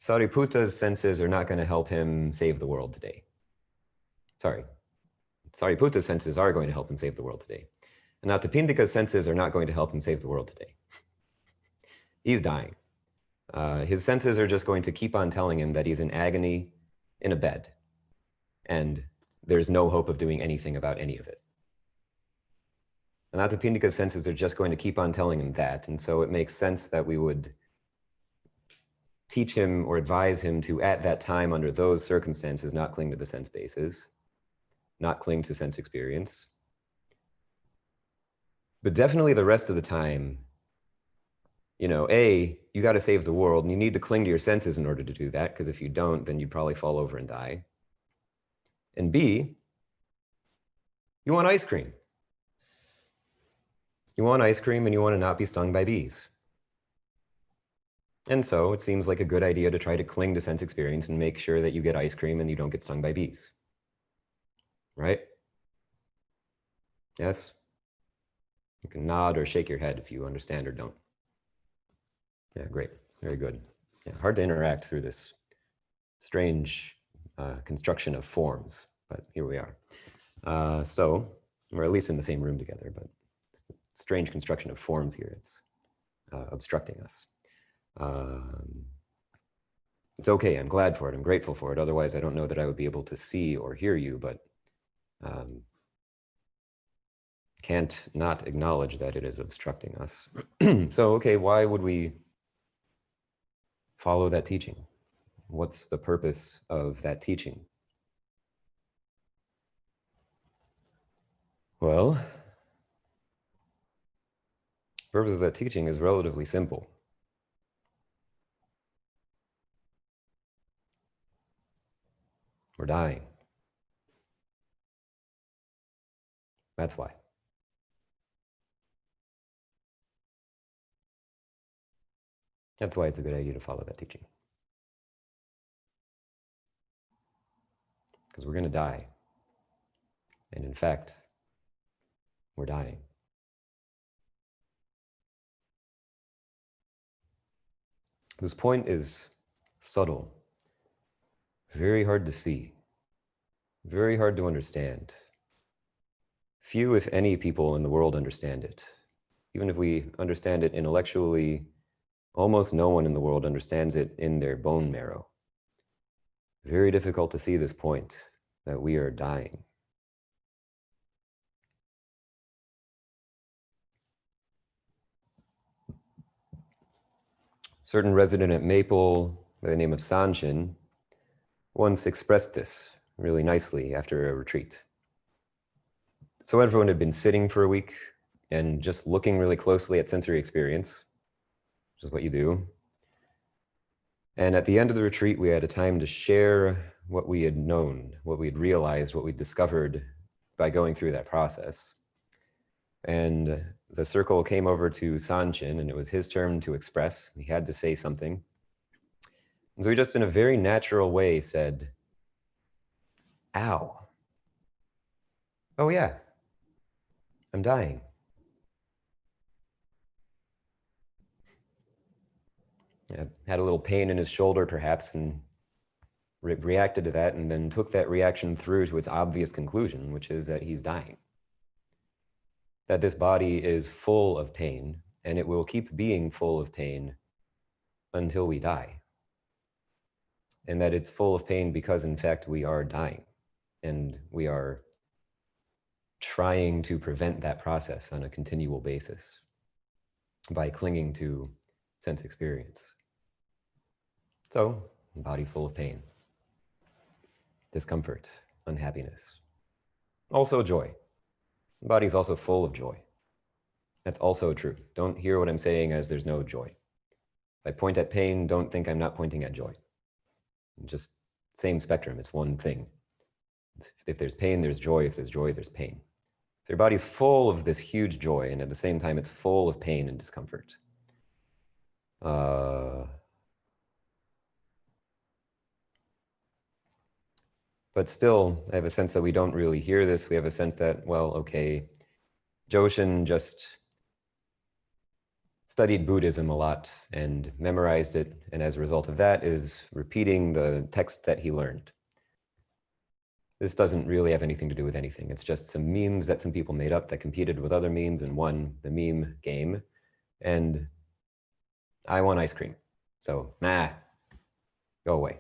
Speaker 1: Sariputta's senses are not going to help him save the world today. Sorry. Sariputta's senses are going to help him save the world today. Anāthapiṇḍika's senses are not going to help him save the world today. He's dying. His senses are just going to keep on telling him that he's in agony in a bed, and there's no hope of doing anything about any of it. Anāthapiṇḍika's senses are just going to keep on telling him that, and so it makes sense that we would teach him or advise him to, at that time, under those circumstances, not cling to the sense bases, not cling to sense experience. But definitely the rest of the time, you know, A, you got to save the world, and you need to cling to your senses in order to do that, because if you don't, then you'd probably fall over and die. And B, you want ice cream. You want ice cream and you want to not be stung by bees. And so it seems like a good idea to try to cling to sense experience and make sure that you get ice cream and you don't get stung by bees. Right? Yes? You can nod or shake your head if you understand or don't. Yeah, great. Very good. Yeah, hard to interact through this strange construction of forms, but here we are. So we're at least in the same room together, but it's a strange construction of forms here. It's obstructing us. It's okay. I'm glad for it. I'm grateful for it. Otherwise, I don't know that I would be able to see or hear you, but can't not acknowledge that it is obstructing us. So, okay, why would we follow that teaching? What's the purpose of that teaching? Well, the purpose of that teaching is relatively simple. We're dying. That's why. That's why it's a good idea to follow that teaching. Because we're going to die. And in fact, we're dying. This point is subtle, very hard to see, very hard to understand. Few, if any, people in the world understand it. Even if we understand it intellectually, almost no one in the world understands it in their bone marrow. Very difficult to see this point, that we are dying. Certain resident at Maple by the name of Sanchin once expressed this really nicely after a retreat. So everyone had been sitting for a week and just looking really closely at sensory experience, which is what you do. And at the end of the retreat, we had a time to share what we had known, what we had realized, what we discovered by going through that process. And the circle came over to Sanchin, and it was his turn to express. He had to say something. And so he just in a very natural way said, ow. Oh yeah, I'm dying. Had a little pain in his shoulder perhaps, and reacted to that, and then took that reaction through to its obvious conclusion, which is that he's dying. That this body is full of pain, and it will keep being full of pain until we die. And that it's full of pain because, in fact, we are dying. And we are trying to prevent that process on a continual basis by clinging to sense experience. So, the body's full of pain, discomfort, unhappiness. Also joy. The body's also full of joy. That's also true. Don't hear what I'm saying as there's no joy. If I point at pain, don't think I'm not pointing at joy. Just same spectrum, it's one thing. If there's pain, there's joy. If there's joy, there's pain. So your body's full of this huge joy, and at the same time, it's full of pain and discomfort. But still, I have a sense that we don't really hear this. We have a sense that, well, okay, Joshin just studied Buddhism a lot and memorized it, and as a result of that is repeating the text that he learned. This doesn't really have anything to do with anything. It's just some memes that some people made up that competed with other memes and won the meme game. And I want ice cream. So, go away.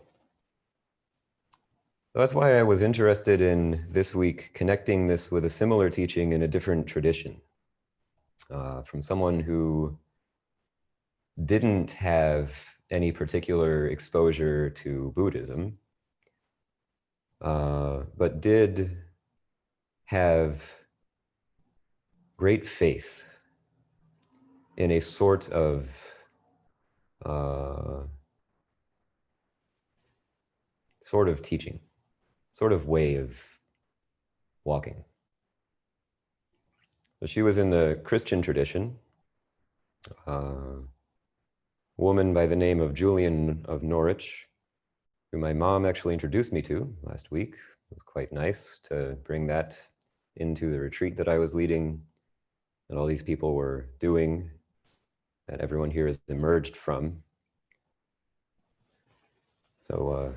Speaker 1: So that's why I was interested in this week connecting this with a similar teaching in a different tradition from someone who didn't have any particular exposure to Buddhism, but did have great faith in a sort of sort of teaching, sort of way of walking. So she was in the Christian tradition, a woman by the name of Julian of Norwich, who my mom actually introduced me to last week. It was quite nice to bring that into the retreat that I was leading, and all these people were doing, that everyone here has emerged from. So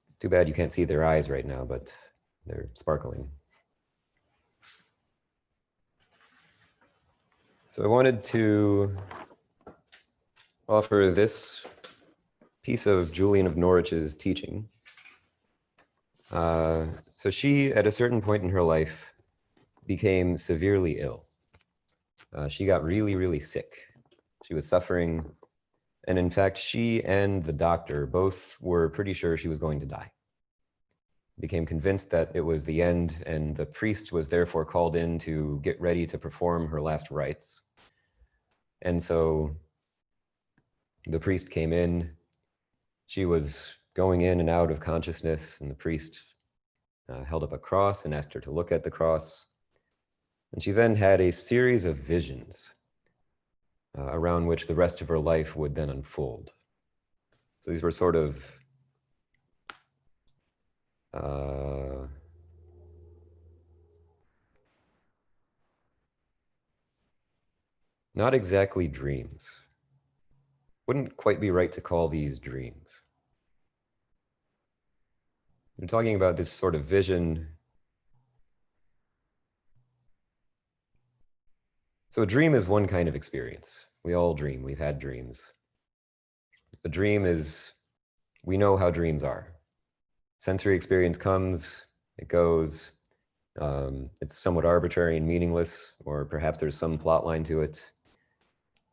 Speaker 1: it's too bad you can't see their eyes right now, but they're sparkling. So I wanted to offer this piece of Julian of Norwich's teaching. So she, at a certain point in her life, became severely ill. She got really, really sick. She was suffering. And in fact, she and the doctor both were pretty sure she was going to die. Became convinced that it was the end, and the priest was therefore called in to get ready to perform her last rites. And so the priest came in. She was going in and out of consciousness, and the priest held up a cross and asked her to look at the cross. And she then had a series of visions around which the rest of her life would then unfold. So these were sort of not exactly dreams. Wouldn't quite be right to call these dreams. I'm talking about this sort of vision. So a dream is one kind of experience. We all dream, we've had dreams. A dream is, we know how dreams are. Sensory experience comes, it goes. It's somewhat arbitrary and meaningless, or perhaps there's some plot line to it.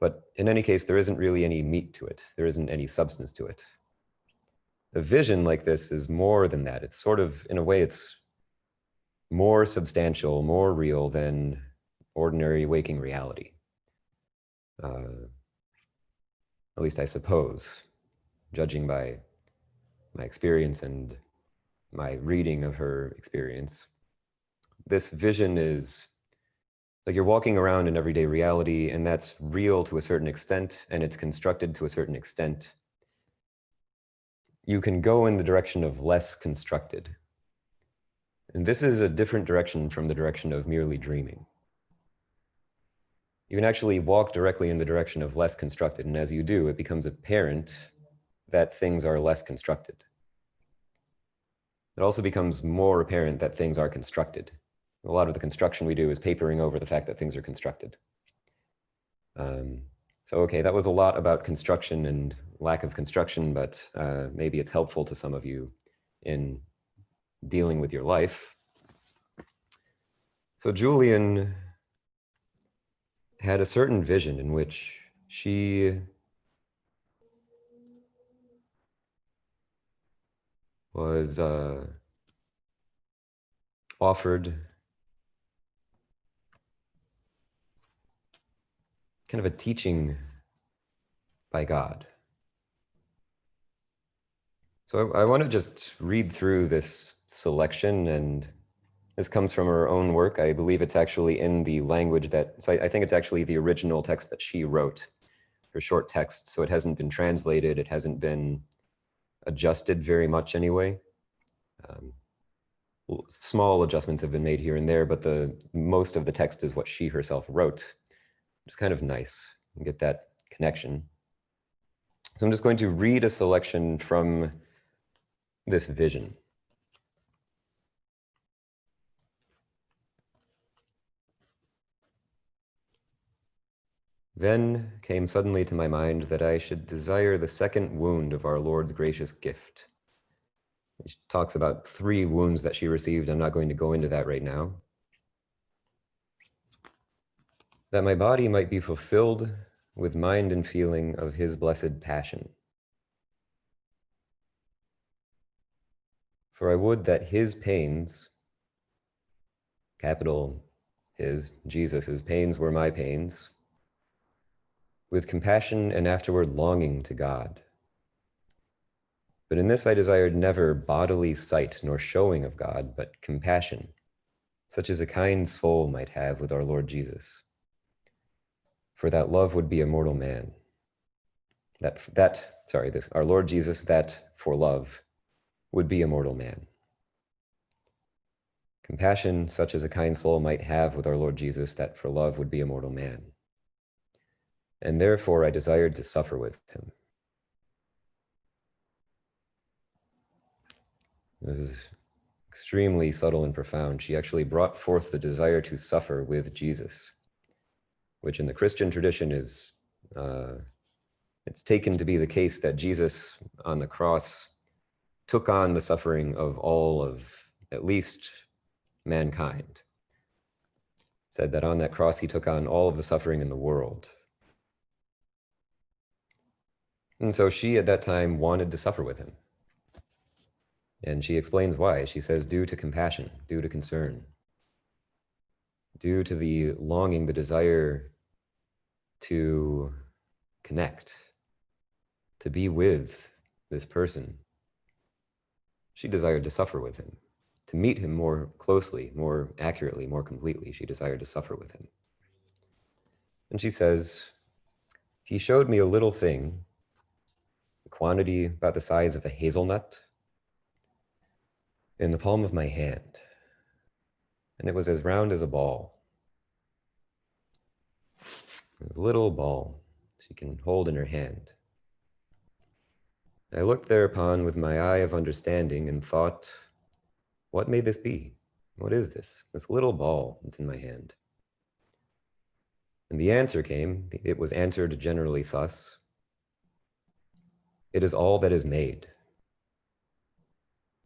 Speaker 1: But in any case, there isn't really any meat to it. There isn't any substance to it. A vision like this is more than that. It's sort of, in a way, it's more substantial, more real than ordinary waking reality. At least I suppose, judging by my experience and my reading of her experience. This vision is like you're walking around in everyday reality, and that's real to a certain extent, and it's constructed to a certain extent. You can go in the direction of less constructed. And this is a different direction from the direction of merely dreaming. You can actually walk directly in the direction of less constructed, and as you do, it becomes apparent that things are less constructed. It also becomes more apparent that things are constructed. A lot of the construction we do is papering over the fact that things are constructed. So, okay, that was a lot about construction and lack of construction, but maybe it's helpful to some of you in dealing with your life. So Julian had a certain vision in which she was offered kind of a teaching by God. So I want to just read through this selection, and this comes from her own work. I believe it's actually in the language that, so I think it's actually the original text that she wrote, her short text. So it hasn't been translated. It hasn't been adjusted very much anyway. Small adjustments have been made here and there, but most of the text is what she herself wrote. It's kind of nice and get that connection. So I'm just going to read a selection from this vision. Then came suddenly to my mind that I should desire the second wound of our Lord's gracious gift. She talks about 3 wounds that she received. I'm not going to go into that right now. That my body might be fulfilled with mind and feeling of his blessed passion. For I would that his pains, capital his, Jesus' pains were my pains, with compassion and afterward longing to God. But in this I desired never bodily sight nor showing of God, but compassion, such as a kind soul might have with our Lord Jesus. For that love would be a mortal man. Our Lord Jesus, that for love would be a mortal man. Compassion, such as a kind soul might have with our Lord Jesus, that for love would be a mortal man. And therefore I desired to suffer with him. This is extremely subtle and profound. She actually brought forth the desire to suffer with Jesus, which in the Christian tradition is, it's taken to be the case that Jesus on the cross took on the suffering of all of, at least, mankind. Said that on that cross he took on all of the suffering in the world. And so she at that time wanted to suffer with him. And she explains why. She says, due to compassion, due to concern, due to the longing, the desire to connect, to be with this person. She desired to suffer with him, to meet him more closely, more accurately, more completely. She desired to suffer with him. And she says, he showed me a little thing, a quantity about the size of a hazelnut, in the palm of my hand, and it was as round as a ball. A little ball she can hold in her hand. I looked thereupon with my eye of understanding and thought, what may this be? What is this? This little ball that's in my hand. And the answer came. It was answered generally thus: it is all that is made.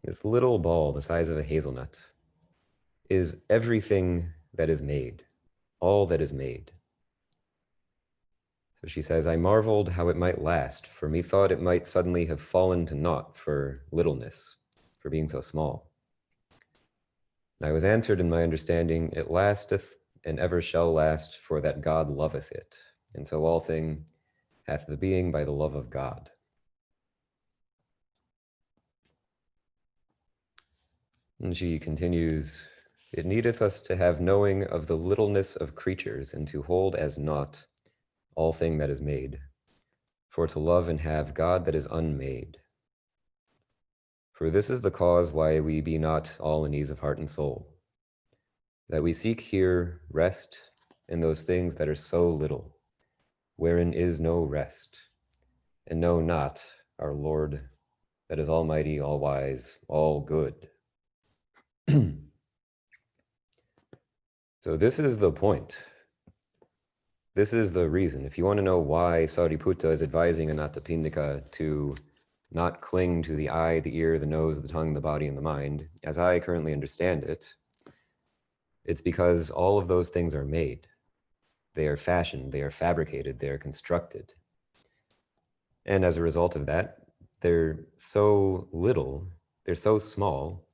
Speaker 1: This little ball, the size of a hazelnut, is everything that is made, all that is made. So she says, I marveled how it might last, for methought it might suddenly have fallen to naught for littleness, for being so small. And I was answered in my understanding, it lasteth and ever shall last, for that God loveth it. And so all thing hath the being by the love of God. And she continues, it needeth us to have knowing of the littleness of creatures, and to hold as naught all thing that is made, for to love and have God that is unmade. For this is the cause why we be not all in ease of heart and soul, that we seek here rest in those things that are so little, wherein is no rest, and know not our Lord that is almighty, all wise, all good. So this is the point. This is the reason. If you want to know why Sariputta is advising Anāthapiṇḍika to not cling to the eye, the ear, the nose, the tongue, the body, and the mind, as I currently understand it, it's because all of those things are made. They are fashioned, they are fabricated, they are constructed. And as a result of that, they're so little, they're so small,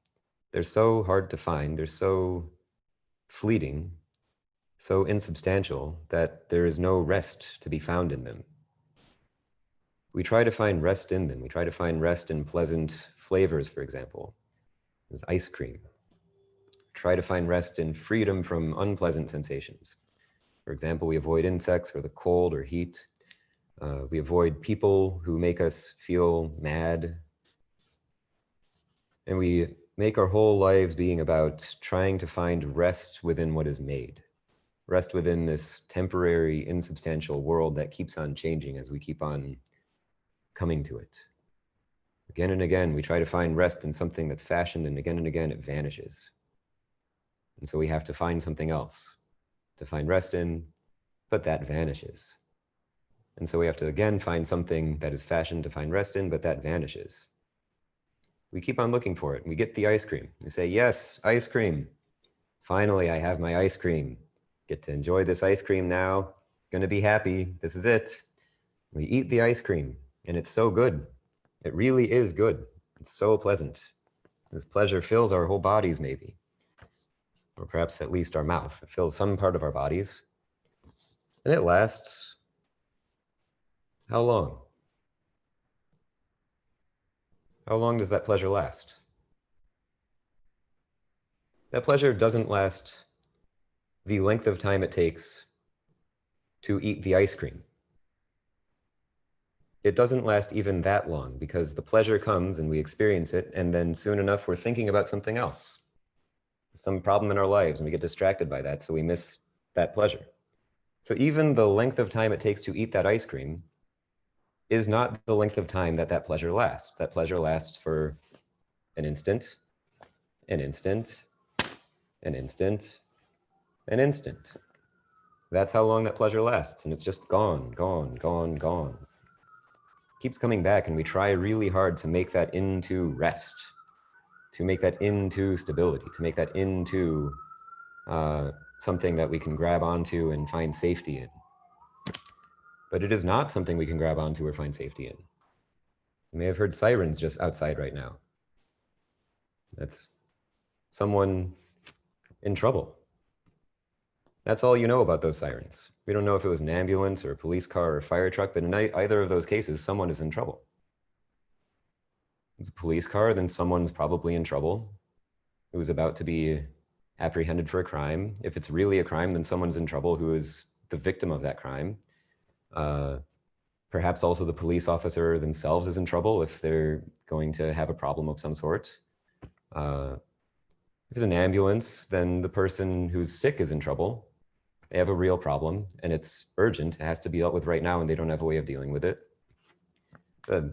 Speaker 1: they're so hard to find, they're so fleeting, so insubstantial that there is no rest to be found in them. We try to find rest in them. We try to find rest in pleasant flavors, for example. There's ice cream. Try to find rest in freedom from unpleasant sensations. For example, we avoid insects or the cold or heat. We avoid people who make us feel mad. And we make our whole lives being about trying to find rest within what is made. Rest within this temporary, insubstantial world that keeps on changing as we keep on coming to it. Again and again, we try to find rest in something that's fashioned, and again it vanishes. And so we have to find something else to find rest in, but that vanishes. And so we have to again find something that is fashioned to find rest in, but that vanishes. We keep on looking for it. We get the ice cream. We say, yes, ice cream. Finally, I have my ice cream. Get to enjoy this ice cream now. Gonna be happy. This is it. We eat the ice cream, and it's so good. It really is good. It's so pleasant. This pleasure fills our whole bodies, maybe. Or perhaps at least our mouth. It fills some part of our bodies. And it lasts How long? How long does that pleasure last? That pleasure doesn't last the length of time it takes to eat the ice cream. It doesn't last even that long because the pleasure comes and we experience it, and then soon enough we're thinking about something else, some problem in our lives, and we get distracted by that, so we miss that pleasure. So even the length of time it takes to eat that ice cream is not the length of time that that pleasure lasts. That pleasure lasts for an instant, an instant, an instant, an instant. That's how long that pleasure lasts, and it's just gone, gone, gone, gone. Keeps coming back, and we try really hard to make that into rest, to make that into stability, to make that into something that we can grab onto and find safety in. But it is not something we can grab onto or find safety in. You may have heard sirens just outside right now. That's someone in trouble. That's all you know about those sirens. We don't know if it was an ambulance or a police car or a fire truck, but in either of those cases, someone is in trouble. If it's a police car, then someone's probably in trouble who is about to be apprehended for a crime. If it's really a crime, then someone's in trouble who is the victim of that crime. Perhaps also the police officer themselves is in trouble if they're going to have a problem of some sort. If it's an ambulance, then the person who's sick is in trouble. They have a real problem and it's urgent. It has to be dealt with right now and they don't have a way of dealing with it. The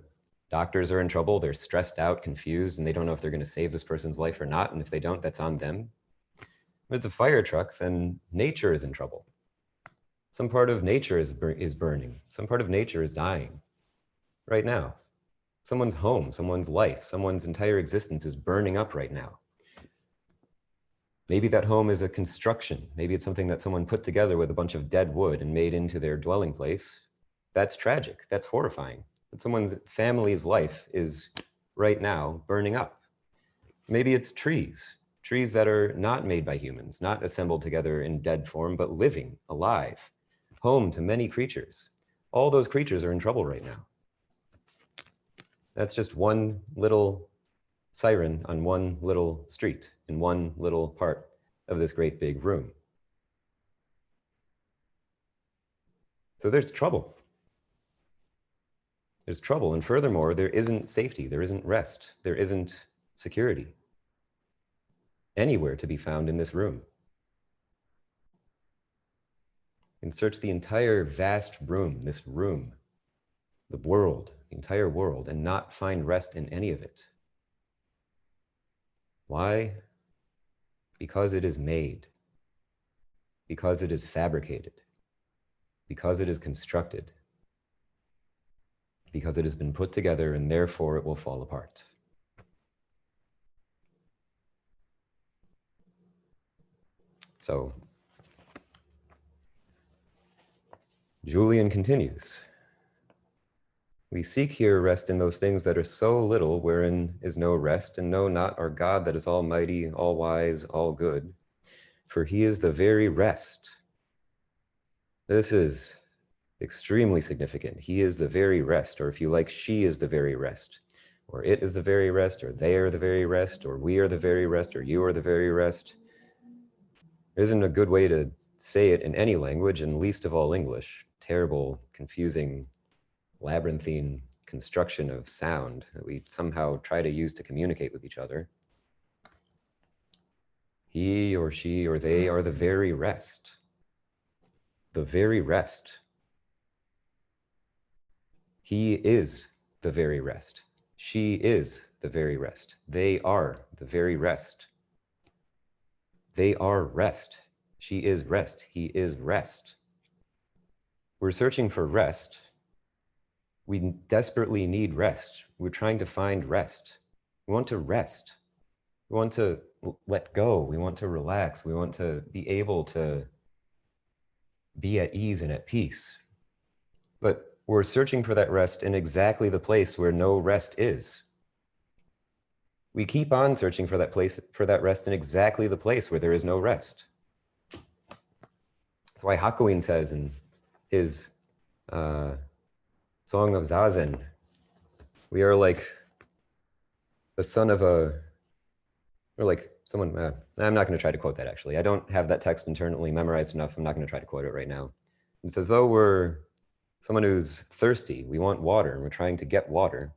Speaker 1: doctors are in trouble. They're stressed out, confused, and they don't know if they're going to save this person's life or not. And if they don't, that's on them. If it's a fire truck, then nature is in trouble. Some part of nature is burning. Some part of nature is dying right now. Someone's home, someone's life, someone's entire existence is burning up right now. Maybe that home is a construction. Maybe it's something that someone put together with a bunch of dead wood and made into their dwelling place. That's tragic. That's horrifying. But someone's family's life is right now burning up. Maybe it's trees that are not made by humans, not assembled together in dead form, but living, alive, home to many creatures. All those creatures are in trouble right now. That's just one little siren on one little street in one little part of this great big room. So there's trouble. There's trouble, and furthermore, there isn't safety, there isn't rest, there isn't security anywhere to be found in this room. You can search the entire vast room, this room, the world, the entire world, and not find rest in any of it. Why? Because it is made, because it is fabricated, because it is constructed, because it has been put together and therefore it will fall apart. So, Julian continues. We seek here rest in those things that are so little, wherein is no rest, and know not our God that is almighty, all wise, all good. For he is the very rest. This is extremely significant. He is the very rest, or if you like, she is the very rest, or it is the very rest, or they are the very rest, or we are the very rest, or you are the very rest. There isn't a good way to say it in any language, and least of all English. Terrible, confusing, labyrinthine construction of sound that we somehow try to use to communicate with each other. He or she or they are the very rest. The very rest. He is the very rest. She is the very rest. They are the very rest. They are rest. She is rest. He is rest. We're searching for rest. We desperately need rest. We're trying to find rest. We want to rest. We want to let go. We want to relax. We want to be able to be at ease and at peace. But we're searching for that rest in exactly the place where no rest is. We keep on searching for that place, for that rest in exactly the place where there is no rest. That's why Hakuin says in his Song of Zazen. We are like the son of a, or like someone, I'm not going to try to quote that actually. I don't have that text internally memorized enough. I'm not going to try to quote it right now. It's as though we're someone who's thirsty. We want water and we're trying to get water.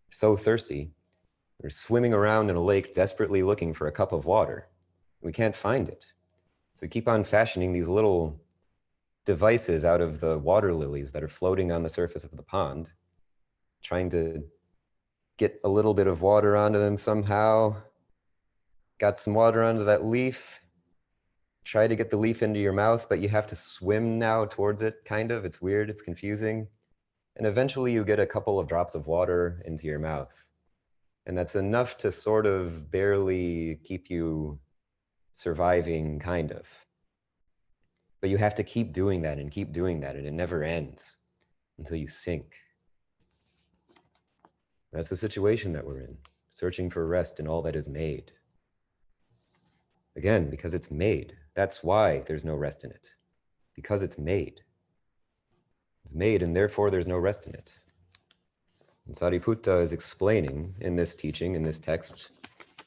Speaker 1: So thirsty. We're swimming around in a lake desperately looking for a cup of water. We can't find it. So we keep on fashioning these little devices out of the water lilies that are floating on the surface of the pond, trying to get a little bit of water onto them somehow. Got some water onto that leaf. Try to get the leaf into your mouth, but you have to swim now towards it, kind of. It's weird, it's confusing. And eventually you get a couple of drops of water into your mouth. And that's enough to sort of barely keep you surviving, kind of. But you have to keep doing that, and it never ends until you sink. That's the situation that we're in, searching for rest in all that is made. Again, because it's made. That's why there's no rest in it. Because it's made. It's made, and therefore there's no rest in it. And Sariputta is explaining in this teaching, in this text,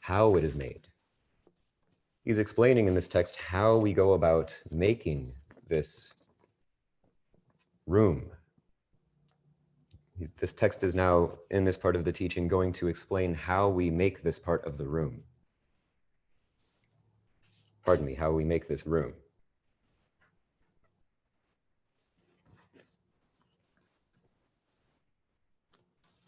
Speaker 1: how it is made. He's explaining in this text how we go about making this room. This text is now, in this part of the teaching, going to explain how we make this part of the room. Pardon me, how we make this room.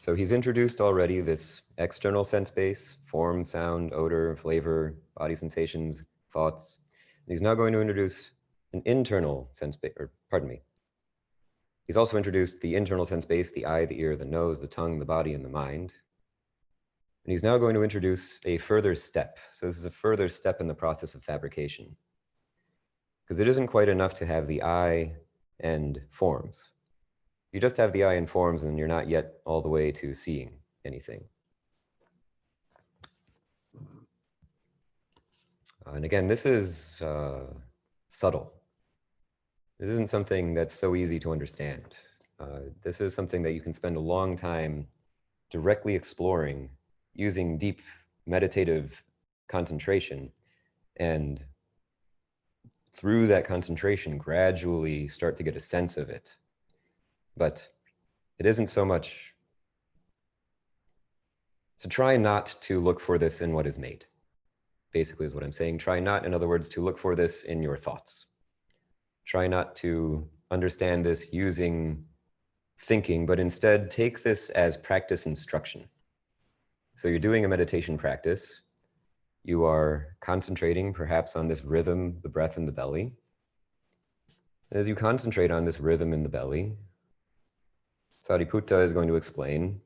Speaker 1: So he's introduced already this external sense base, form, sound, odor, flavor, body sensations, thoughts. And he's now going to introduce an internal sense base, or pardon me. He's also introduced the internal sense base, the eye, the ear, the nose, the tongue, the body, and the mind. And he's now going to introduce a further step. So this is a further step in the process of fabrication. Because it isn't quite enough to have the eye and forms. You just have the eye and forms and you're not yet all the way to seeing anything. And again, this is subtle. This isn't something that's so easy to understand. This is something that you can spend a long time directly exploring using deep meditative concentration, and through that concentration gradually start to get a sense of it. But it isn't so much, so try not to look for this in what is made, basically is what I'm saying. Try not, in other words, to look for this in your thoughts. Try not to understand this using thinking, but instead take this as practice instruction. So you're doing a meditation practice. You are concentrating perhaps on this rhythm, the breath in the belly. As you concentrate on this rhythm in the belly, Sariputta is going to explain,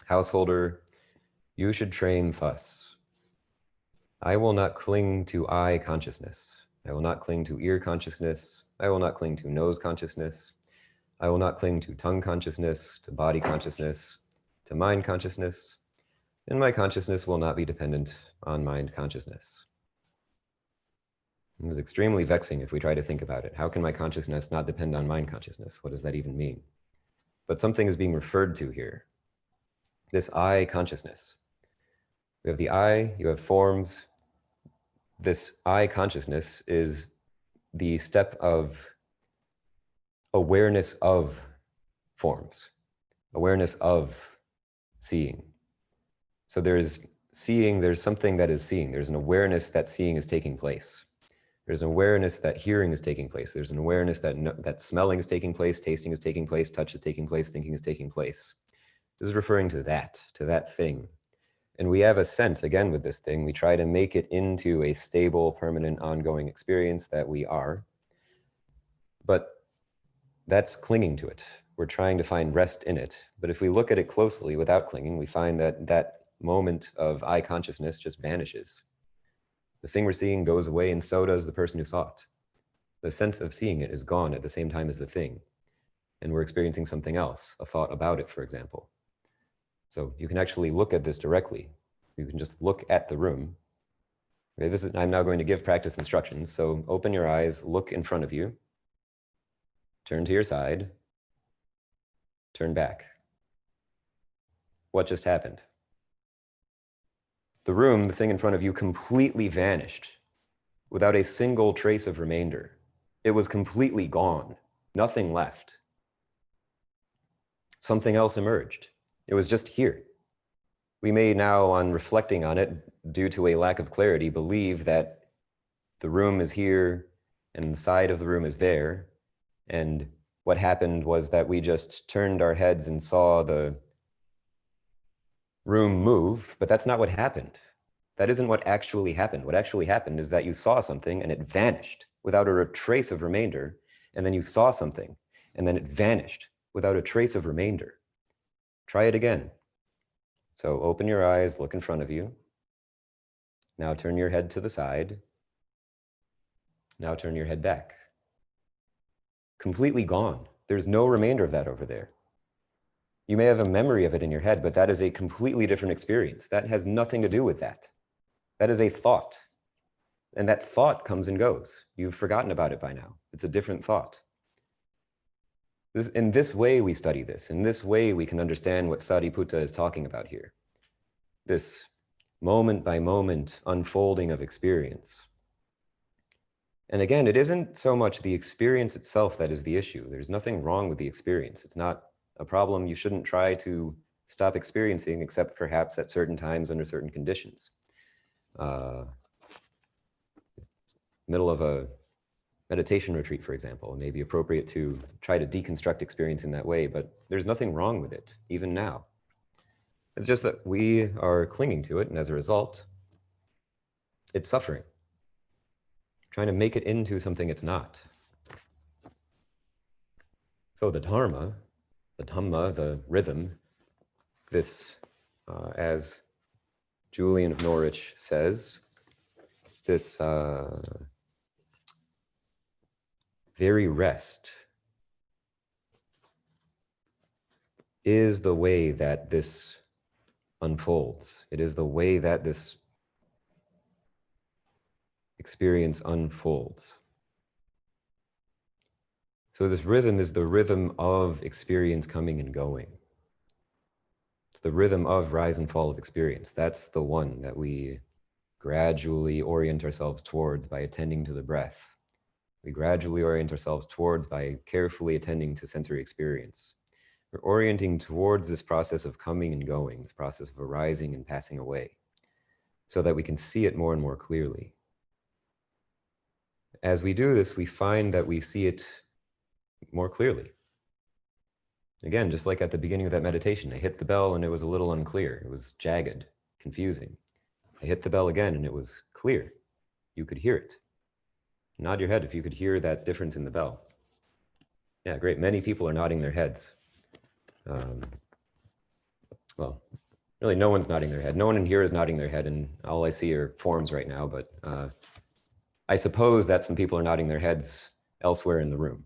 Speaker 1: householder, you should train thus. I will not cling to eye consciousness. I will not cling to ear consciousness. I will not cling to nose consciousness. I will not cling to tongue consciousness, to body consciousness, to mind consciousness. And my consciousness will not be dependent on mind consciousness. It is extremely vexing if we try to think about it. How can my consciousness not depend on mind consciousness? What does that even mean? But something is being referred to here. This I consciousness. We have the I, you have forms. This I consciousness is the step of awareness of forms, awareness of seeing. So there's seeing, there's something that is seeing. There's an awareness that seeing is taking place. There's an awareness that hearing is taking place. There's an awareness that smelling is taking place, tasting is taking place, touch is taking place, thinking is taking place. This is referring to that thing. And we have a sense, again, with this thing, we try to make it into a stable, permanent, ongoing experience that we are. But that's clinging to it. We're trying to find rest in it. But if we look at it closely without clinging, we find that that moment of eye consciousness just vanishes. The thing we're seeing goes away, and so does the person who saw it. The sense of seeing it is gone at the same time as the thing. And we're experiencing something else, a thought about it, for example. So you can actually look at this directly. You can just look at the room. Okay, I'm now going to give practice instructions. So open your eyes, look in front of you, turn to your side, turn back. What just happened? The room, the thing in front of you, completely vanished without a single trace of remainder. It was completely gone, nothing left. Something else emerged. It was just here. We may now, on reflecting on it, due to a lack of clarity, believe that the room is here and the side of the room is there. And what happened was that we just turned our heads and saw the room move, but that's not what happened. That isn't what actually happened. What actually happened is that you saw something and it vanished without a trace of remainder. And then you saw something and then it vanished without a trace of remainder. Try it again. So open your eyes, look in front of you. Now turn your head to the side. Now turn your head back. Completely gone. There's no remainder of that over there. You may have a memory of it in your head, but that is a completely different experience. That has nothing to do with that. That is a thought. And that thought comes and goes. You've forgotten about it by now. It's a different thought. In this way we study this. In this way we can understand what Sariputta is talking about here. This moment by moment unfolding of experience. And again, it isn't so much the experience itself that is the issue. There's nothing wrong with the experience. It's not a problem you shouldn't try to stop experiencing, except perhaps at certain times under certain conditions. Middle of a meditation retreat, for example, it may be appropriate to try to deconstruct experience in that way, but there's nothing wrong with it, even now. It's just that we are clinging to it, and as a result, it's suffering. Trying to make it into something it's not. So the Dharma, the Dhamma, the rhythm, this, as Julian of Norwich says, this very rest is the way that this unfolds. It is the way that this experience unfolds. So this rhythm is the rhythm of experience coming and going. It's the rhythm of rise and fall of experience. That's the one that we gradually orient ourselves towards by attending to the breath. We gradually orient ourselves towards by carefully attending to sensory experience. We're orienting towards this process of coming and going, this process of arising and passing away, so that we can see it more and more clearly. As we do this, we find that we see it more clearly. Again, just like at the beginning of that meditation, I hit the bell and it was a little unclear. It was jagged, confusing. I hit the bell again and it was clear. You could hear it. Nod your head if you could hear that difference in the bell. Yeah, great. Many people are nodding their heads. Well, really no one's nodding their head. No one in here is nodding their head, and all I see are forms right now, but I suppose that some people are nodding their heads elsewhere in the room.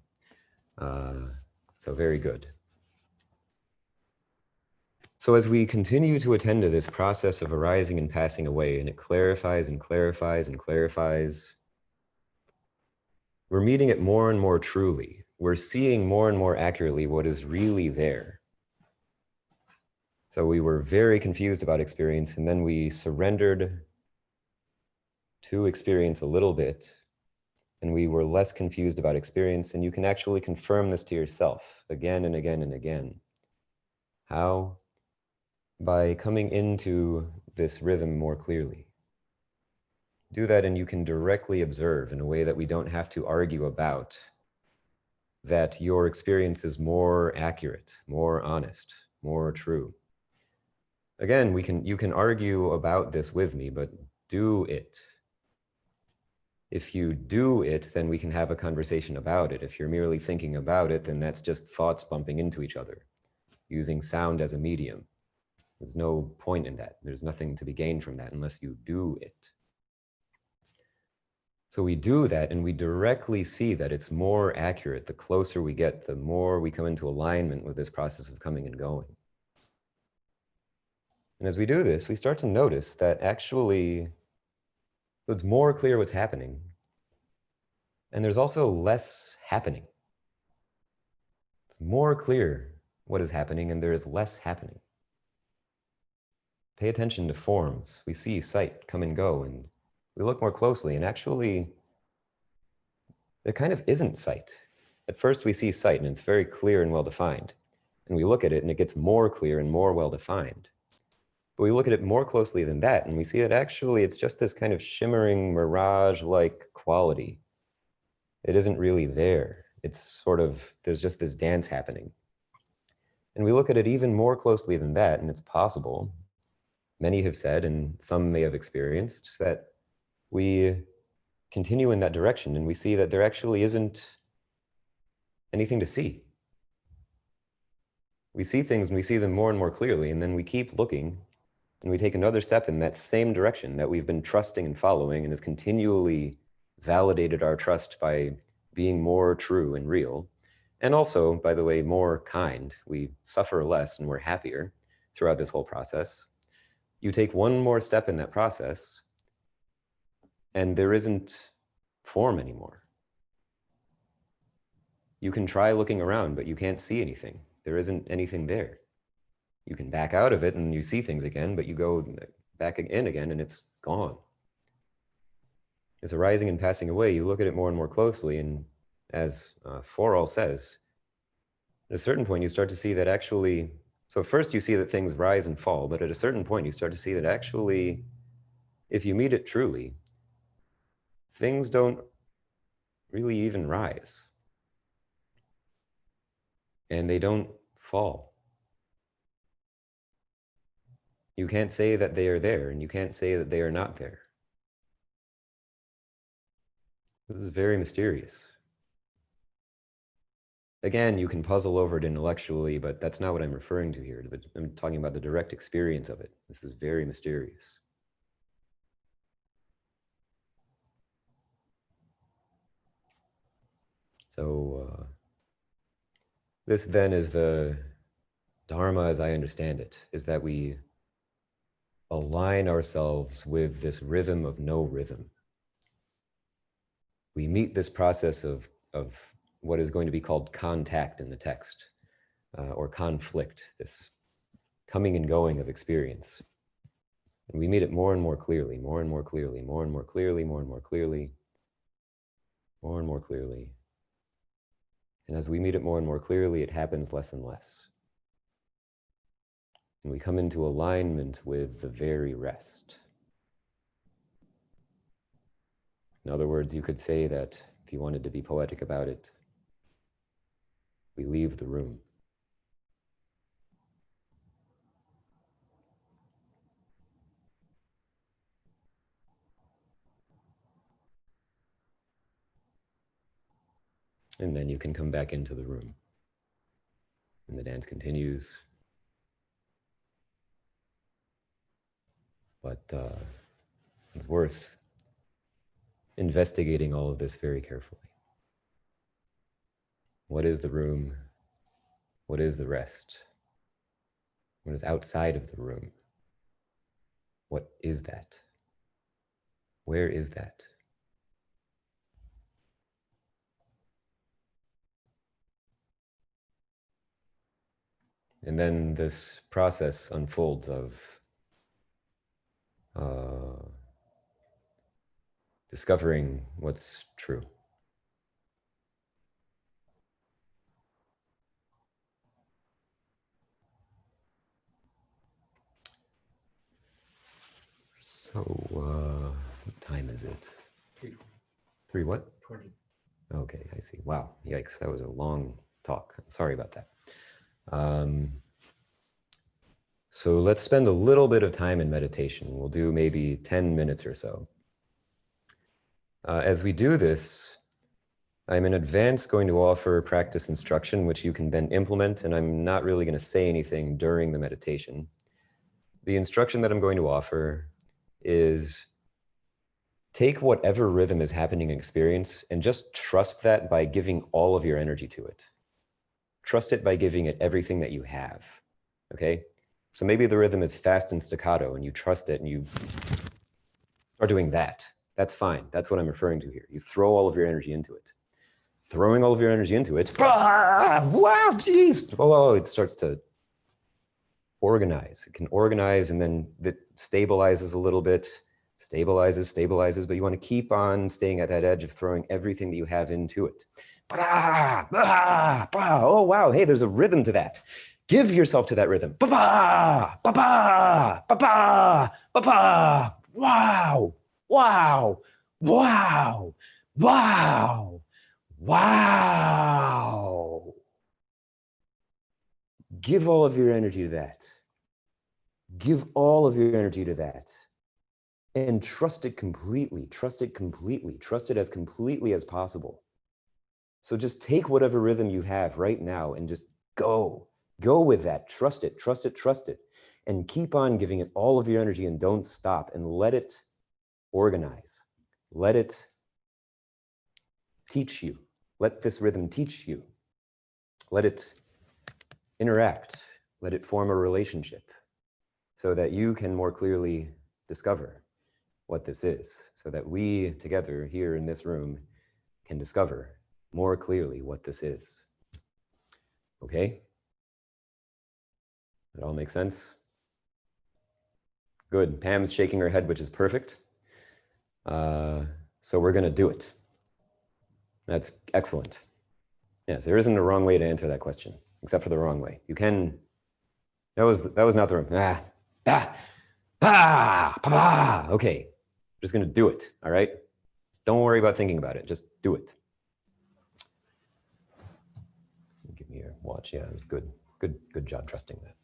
Speaker 1: So very good. So as we continue to attend to this process of arising and passing away, and it clarifies and clarifies and clarifies, we're meeting it more and more truly. We're seeing more and more accurately what is really there. So we were very confused about experience, and then we surrendered to experience a little bit, and we were less confused about experience, and you can actually confirm this to yourself again and again and again. How? By coming into this rhythm more clearly. Do that and you can directly observe in a way that we don't have to argue about, that your experience is more accurate, more honest, more true. Again, you can argue about this with me, but do it. If you do it, then we can have a conversation about it. If you're merely thinking about it, then that's just thoughts bumping into each other, using sound as a medium. There's no point in that. There's nothing to be gained from that unless you do it. So we do that and we directly see that it's more accurate. The closer we get, the more we come into alignment with this process of coming and going. And as we do this, we start to notice that actually it's more clear what's happening. And there's also less happening. It's more clear what is happening and there is less happening. Pay attention to forms. We see sight come and go, and we look more closely, and actually, there kind of isn't sight. At first we see sight and it's very clear and well-defined. And we look at it and it gets more clear and more well-defined. But we look at it more closely than that and we see that actually it's just this kind of shimmering mirage-like quality. It isn't really there. It's sort of, there's just this dance happening. And we look at it even more closely than that, and it's possible, many have said, and some may have experienced, that we continue in that direction and we see that there actually isn't anything to see. We see things and we see them more and more clearly, and then we keep looking and we take another step in that same direction that we've been trusting and following and has continually validated our trust by being more true and real. And also, by the way, more kind. We suffer less and we're happier throughout this whole process. You take one more step in that process and there isn't form anymore. You can try looking around, but you can't see anything. There isn't anything there. You can back out of it and you see things again, but you go back in again and it's gone. It's arising and passing away. You look at it more and more closely, and as Forall says, at a certain point you start to see that actually, so first you see that things rise and fall, but at a certain point you start to see that actually, if you meet it truly, things don't really even rise. And they don't fall. You can't say that they are there, and you can't say that they are not there. This is very mysterious. Again, you can puzzle over it intellectually, but that's not what I'm referring to here. I'm talking about the direct experience of it. This is very mysterious. So this then is the Dharma as I understand it, is that we align ourselves with this rhythm of no rhythm. We meet this process of what is going to be called contact in the text, or conflict, this coming and going of experience. And we meet it more and more clearly, more and more clearly, more and more clearly, more and more clearly, more and more clearly. And as we meet it more and more clearly, it happens less and less. And we come into alignment with the very rest. In other words, you could say that, if you wanted to be poetic about it, we leave the room. And then you can come back into the room. And the dance continues. But it's worth investigating all of this very carefully. What is the room? What is the rest? What is outside of the room? What is that? Where is that? And then this process unfolds of discovering what's true. So, what time is it? 3 what?
Speaker 9: 20.
Speaker 1: Okay, I see. Wow, yikes, that was a long talk. Sorry about that. So let's spend a little bit of time in meditation. We'll do maybe 10 minutes or so. As we do this, I'm in advance going to offer practice instruction, which you can then implement, and I'm not really going to say anything during the meditation. The instruction that I'm going to offer is take whatever rhythm is happening in experience and just trust that by giving all of your energy to it. Trust it by giving it everything that you have, okay? So maybe the rhythm is fast and staccato and you trust it and you start doing that. That's fine. That's what I'm referring to here. You throw all of your energy into it. throwing all of your energy into it, wow, geez, oh, it starts to organize. It can organize, and then it stabilizes a little bit, stabilizes, but you want to keep on staying at that edge of throwing everything that you have into it. Oh, wow, hey, there's a rhythm to that. Give yourself to that rhythm. Wow, wow, wow, wow, wow, wow. Give all of your energy to that. Give all of your energy to that. And trust it completely, trust it completely, trust it as completely as possible. So just take whatever rhythm you have right now and just go. Go with that, trust it, trust it, trust it. And keep on giving it all of your energy and don't stop, and let it organize. Let it teach you. Let this rhythm teach you. Let it interact. Let it form a relationship so that you can more clearly discover what this is, so that we together here in this room can discover more clearly what this is. Okay? That all makes sense? Good. Pam's shaking her head, which is perfect. So we're going to do it. That's excellent. Yes, there isn't a wrong way to answer that question, except for the wrong way. You can. That was not the wrong. Okay, just going to do it. All right. Don't worry about thinking about it. Just do it. Give me your watch. Yeah, it was good. Good job trusting that.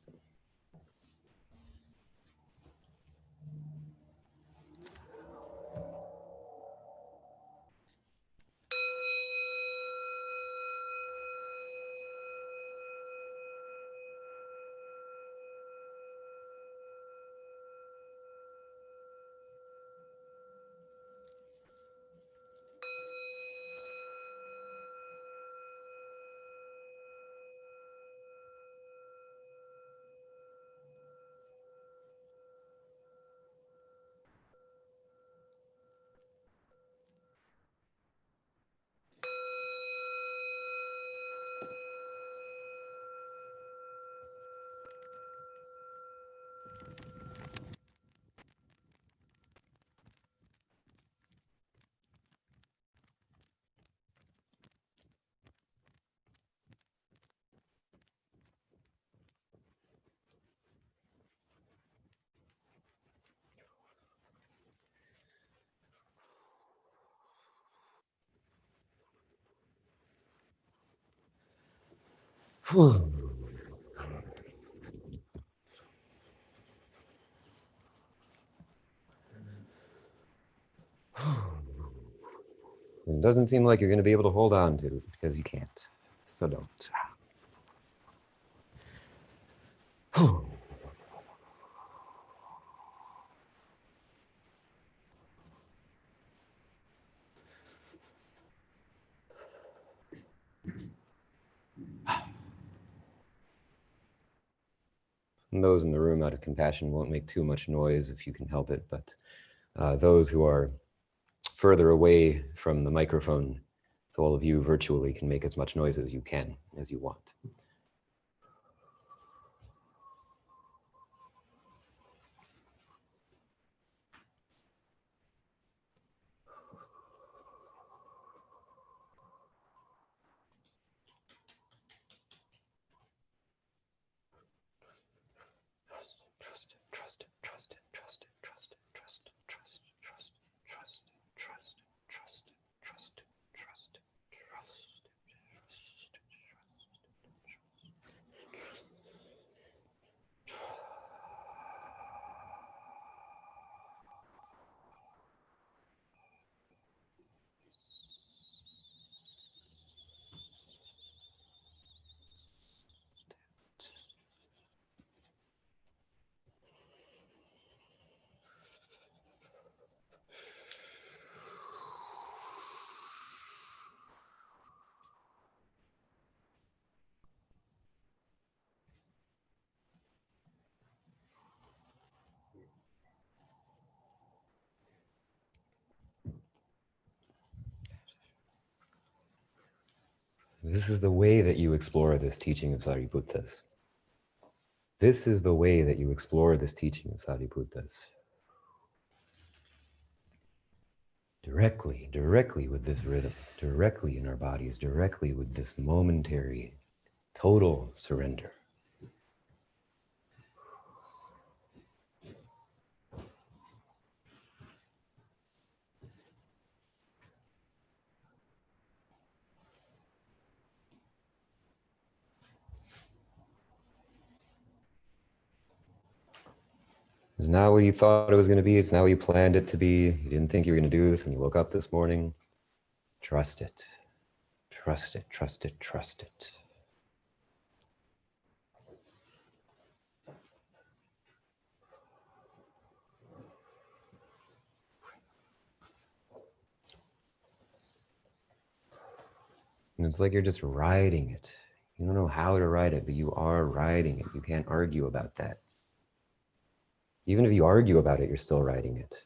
Speaker 1: It doesn't seem like you're going to be able to hold on to it because you can't. So don't. And those in the room, out of compassion, won't make too much noise if you can help it, but those who are further away from the microphone, so all of you virtually can make as much noise as you can, as you want. This is the way that you explore this teaching of Sariputtas. This is the way that you explore this teaching of Sariputtas. Directly with this rhythm, directly in our bodies, directly with this momentary, total surrender. It's not what you thought it was going to be. It's not what you planned it to be. You didn't think you were going to do this when you woke up this morning. Trust it. Trust it, trust it, trust it. And it's like you're just riding it. You don't know how to ride it, but you are riding it. You can't argue about that. Even if you argue about it, you're still riding it.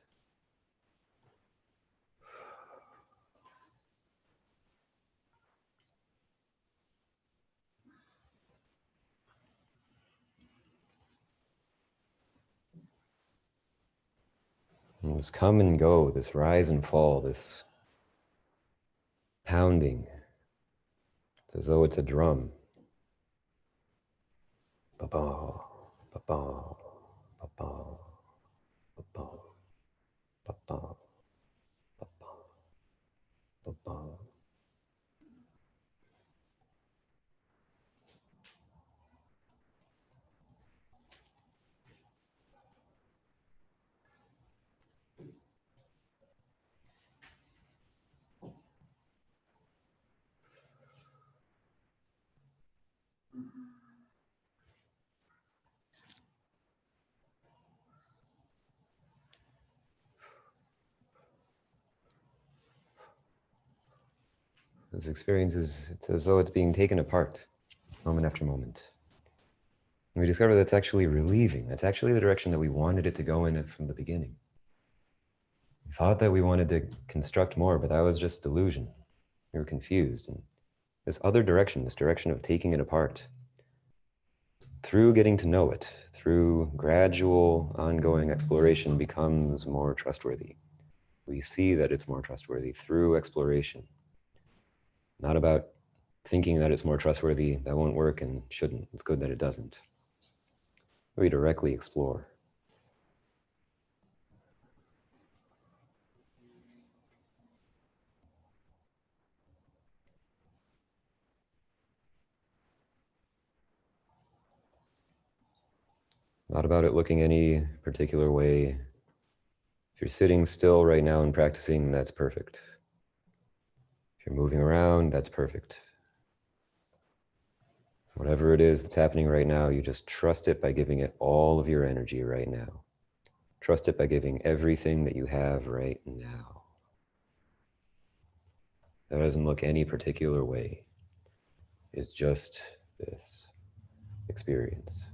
Speaker 1: And this come and go, this rise and fall, this pounding. It's as though it's a drum. Ba-ba, ba-ba, ba-ba, ba-ba, ba-ba, ba-ba, ba-ba. This experience is, it's as though it's being taken apart, moment after moment. And we discover that's actually relieving. That's actually the direction that we wanted it to go in from the beginning. We thought that we wanted to construct more, but that was just delusion. We were confused. And this other direction, this direction of taking it apart, through getting to know it, through gradual, ongoing exploration, becomes more trustworthy. We see that it's more trustworthy through exploration. Not about thinking that it's more trustworthy. That won't work and shouldn't. It's good that it doesn't. We directly explore. Not about it looking any particular way. If you're sitting still right now and practicing, that's perfect. If you're moving around, that's perfect. Whatever it is that's happening right now, you just trust it by giving it all of your energy right now. Trust it by giving everything that you have right now. That doesn't look any particular way. It's just this experience.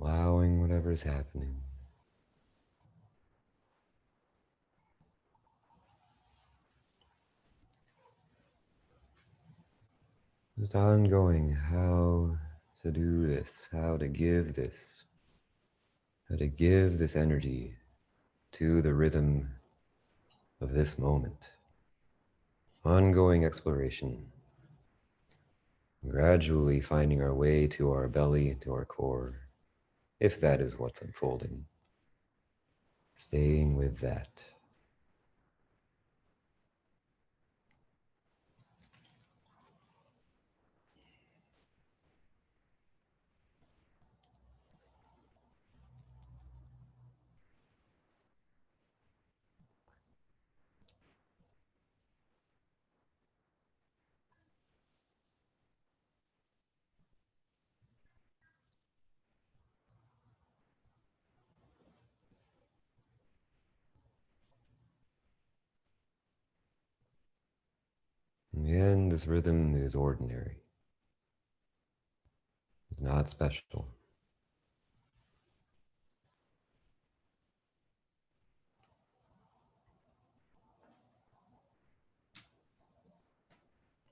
Speaker 1: Allowing whatever's happening. Just ongoing, how to do this, how to give this energy to the rhythm of this moment. Ongoing exploration, gradually finding our way to our belly, to our core, if that is what's unfolding. Staying with that. This rhythm is ordinary. It's not special.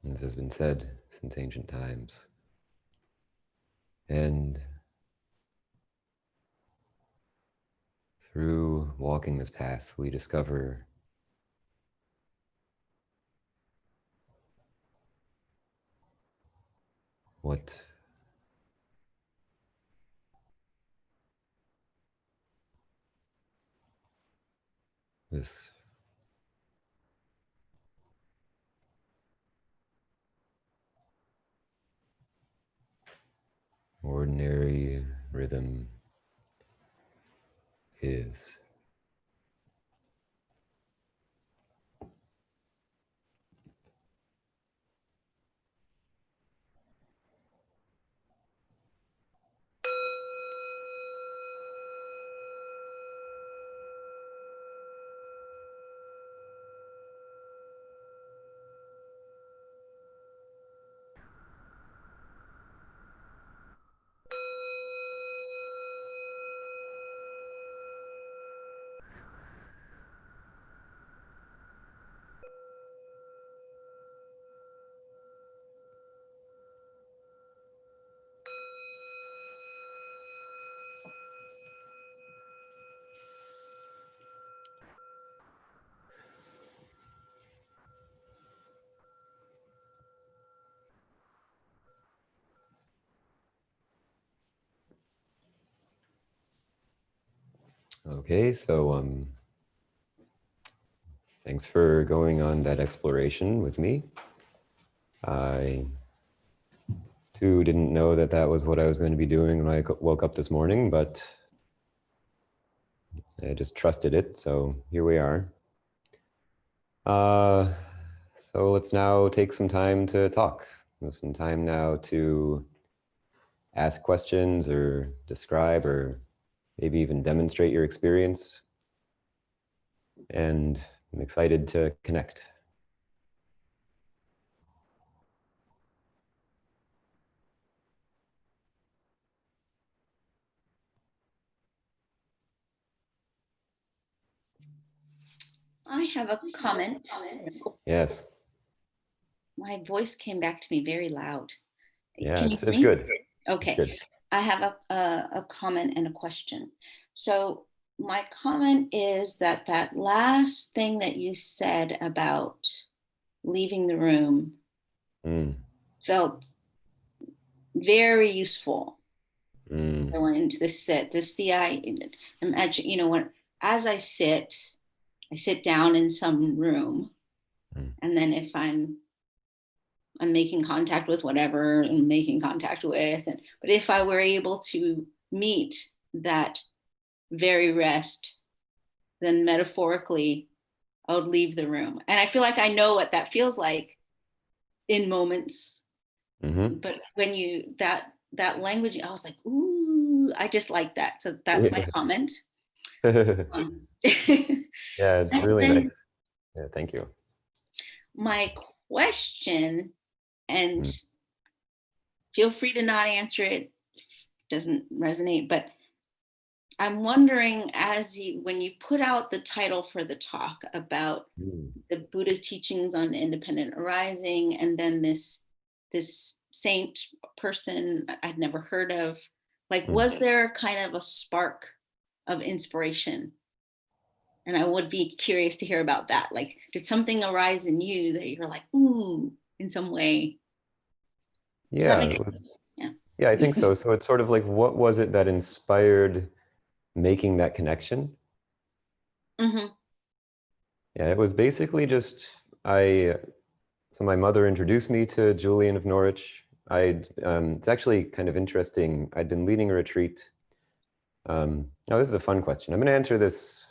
Speaker 1: This has been said since ancient times. And through walking this path, we discover what this ordinary rhythm is. Okay, so thanks for going on that exploration with me. I too didn't know that that was what I was going to be doing when I woke up this morning, but I just trusted it, so here we are. So let's now take some time to talk. Some time now to ask questions or describe or maybe even demonstrate your experience. And I'm excited to connect.
Speaker 15: I have a comment.
Speaker 1: Yes.
Speaker 15: My voice came back to me very loud.
Speaker 1: Yeah,
Speaker 15: Can you
Speaker 1: it's
Speaker 15: hear me?
Speaker 1: good.
Speaker 15: Okay.
Speaker 1: It's good.
Speaker 15: I have a comment and a question. So my comment is that that last thing that you said about leaving the room felt very useful. Going into this sit, imagine, you know, when as I sit down in some room, and then if I'm making contact with whatever I'm making contact with, but if I were able to meet that very rest, then metaphorically I would leave the room. And I feel like I know what that feels like in moments. But when you that language, I was like, ooh, I just like that. So that's my comment.
Speaker 1: Yeah, it's really nice. Yeah, thank you.
Speaker 15: My question, and feel free to not answer it, doesn't resonate, but I'm wondering, when you put out the title for the talk about the Buddha's teachings on independent arising, and then this saint person I'd never heard of, like, was there kind of a spark of inspiration? And I would be curious to hear about that. Like, did something arise in you that you're like, ooh, in some way?
Speaker 1: Yeah, yeah, I think so. So it's sort of like, what was it that inspired making that connection? Yeah, it was basically just, so my mother introduced me to Julian of Norwich. It's actually kind of interesting. I'd been leading a retreat. Now this is a fun question. I'm going to answer this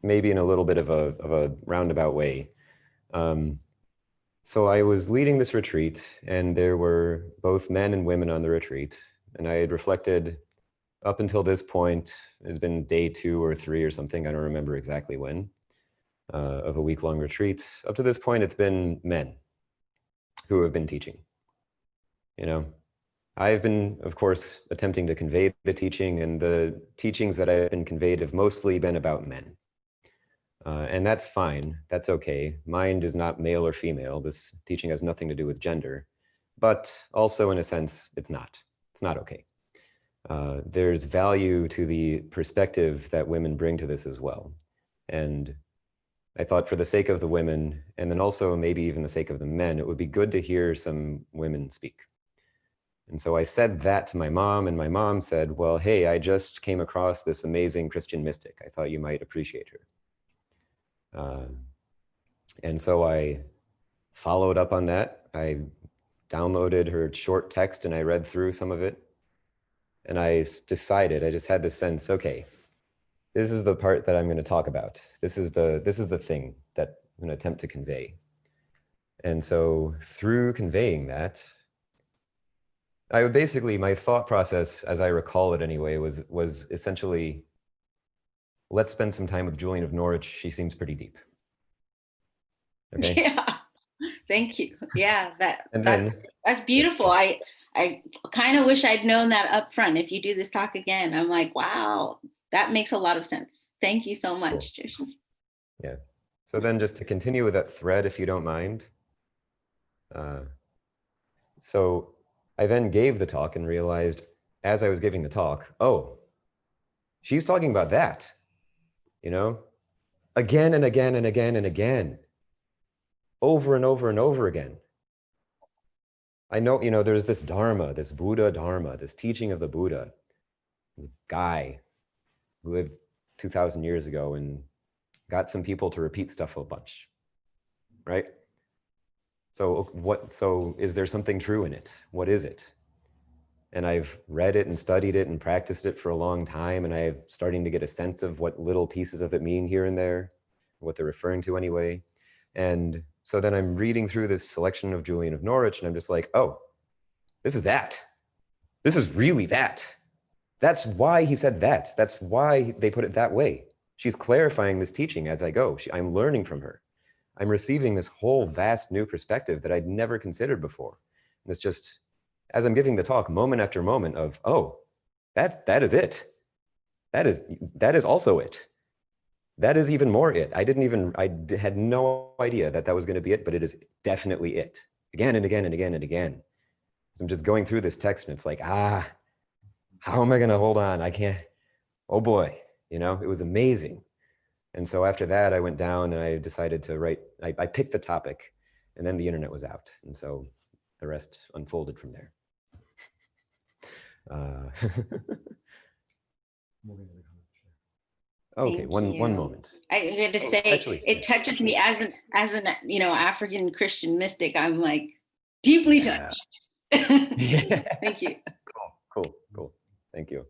Speaker 1: maybe in a little bit of a roundabout way. So I was leading this retreat, and there were both men and women on the retreat. And I had reflected up until this point, it's been day 2 or 3 or something, I don't remember exactly when, of a week-long retreat. Up to this point, it's been men. who have been teaching. You know, I've been, of course, attempting to convey the teaching, and the teachings that I've been conveyed have mostly been about men. And that's fine, that's okay. Mind is not male or female. This teaching has nothing to do with gender, but also in a sense, it's not okay. There's value to the perspective that women bring to this as well. And I thought for the sake of the women, and then also maybe even the sake of the men, it would be good to hear some women speak. And so I said that to my mom, and my mom said, well, hey, I just came across this amazing Christian mystic. I thought you might appreciate her. And so I followed up on that. I downloaded her short text and I read through some of it. And I decided, I just had this sense, okay, this is the part that I'm going to talk about. This is the thing that I'm going to attempt to convey. And so through conveying that, I would basically, my thought process, as I recall it anyway, was essentially, let's spend some time with Julian of Norwich. She seems pretty deep. Okay.
Speaker 15: Yeah. Thank you. Yeah,
Speaker 1: then,
Speaker 15: that's beautiful. I kind of wish I'd known that up front. If you do this talk again, I'm like, wow, that makes a lot of sense. Thank you so much,
Speaker 1: cool. Yeah. So then just to continue with that thread, if you don't mind. So I then gave the talk and realized as I was giving the talk, oh, she's talking about that, you know, again and again and again and again, over and over and over again. I know, you know, there's this Dharma, this Buddha Dharma, this teaching of the Buddha, the guy who lived 2,000 years ago and got some people to repeat stuff a bunch, right? So is there something true in it? What is it? And I've read it and studied it and practiced it for a long time, and I'm starting to get a sense of what little pieces of it mean here and there, what they're referring to anyway. And so then I'm reading through this selection of Julian of Norwich, and I'm just like, oh, this is that. This is really that. That's why he said that. That's why they put it that way. She's clarifying this teaching as I go. I'm learning from her. I'm receiving this whole vast new perspective that I'd never considered before. And it's just, as I'm giving the talk, moment after moment of, oh, that is it. That is also it. That is even more it. I had no idea that was going to be it, but it is definitely it. Again and again and again and again. So I'm just going through this text and it's like, how am I going to hold on? I can't, oh boy, you know, it was amazing. And so after that, I went down and I decided to write, I picked the topic, and then the internet was out. And so the rest unfolded from there. Okay, one moment.
Speaker 15: I'm going to say, actually, it touches me as an you know, African Christian mystic. I'm like deeply touched.
Speaker 1: Yeah.
Speaker 15: Thank you.
Speaker 1: Cool. Thank you.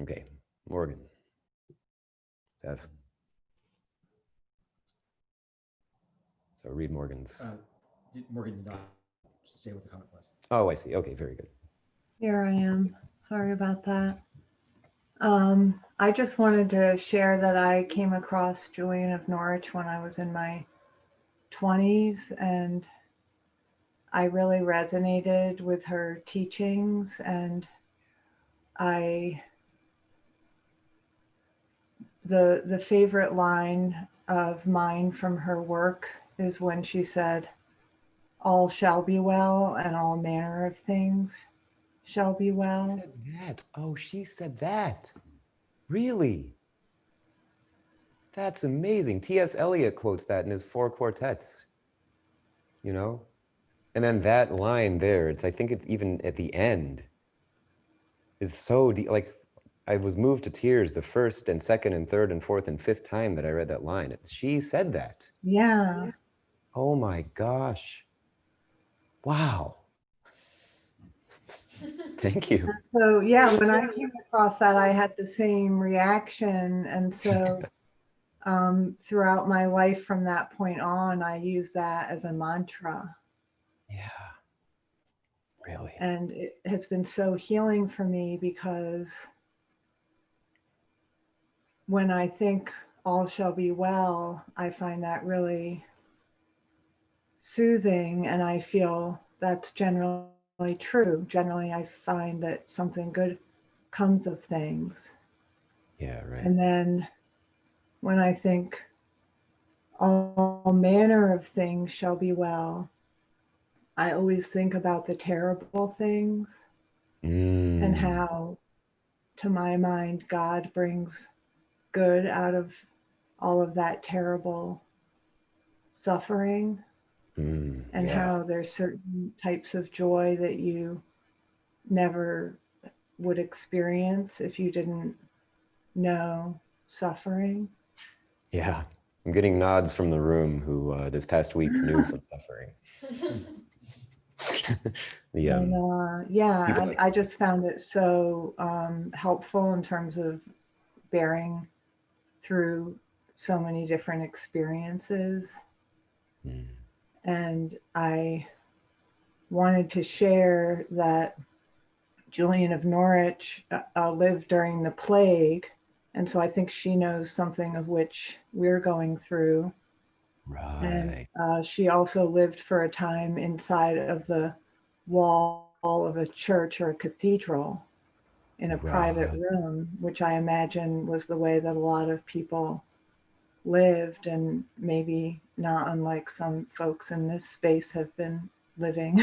Speaker 1: Okay, Morgan. Zev. So read Morgan's.
Speaker 4: Morgan did not say what the comment was.
Speaker 1: Oh, I see. Okay, very good.
Speaker 5: Here I am. Sorry about that. I just wanted to share that I came across Julian of Norwich when I was in my 20s, and I really resonated with her teachings, and the favorite line of mine from her work is when she said, all shall be well and all manner of things shall be well.
Speaker 1: She said that. Oh, she said that. Really? That's amazing. T.S. Eliot quotes that in his 4 quartets, you know? And then that line there, I think it's even at the end, is so deep. Like, I was moved to tears the first and second and third and fourth and fifth time that I read that line. She said that.
Speaker 5: Yeah.
Speaker 1: Oh my gosh. Wow. Thank you.
Speaker 5: So yeah, when I came across that, I had the same reaction. And so throughout my life from that point on, I use that as a mantra.
Speaker 1: Yeah. Really.
Speaker 5: And it has been so healing for me, because when I think all shall be well, I find that really soothing, and I feel that's generally true. Generally, I find that something good comes of things.
Speaker 1: Yeah, right.
Speaker 5: And then when I think all manner of things shall be well, I always think about the terrible things and how, to my mind, God brings good out of all of that terrible suffering, and how there's certain types of joy that you never would experience if you didn't know suffering.
Speaker 1: Yeah, I'm getting nods from the room who this past week knew some suffering.
Speaker 5: I just found it so helpful in terms of bearing through so many different experiences. And I wanted to share that Julian of Norwich lived during the plague, and so I think she knows something of which we're going through.
Speaker 1: Right.
Speaker 5: And she also lived for a time inside of the wall of a church or a cathedral in a private room, which I imagine was the way that a lot of people lived, and maybe not unlike some folks in this space have been living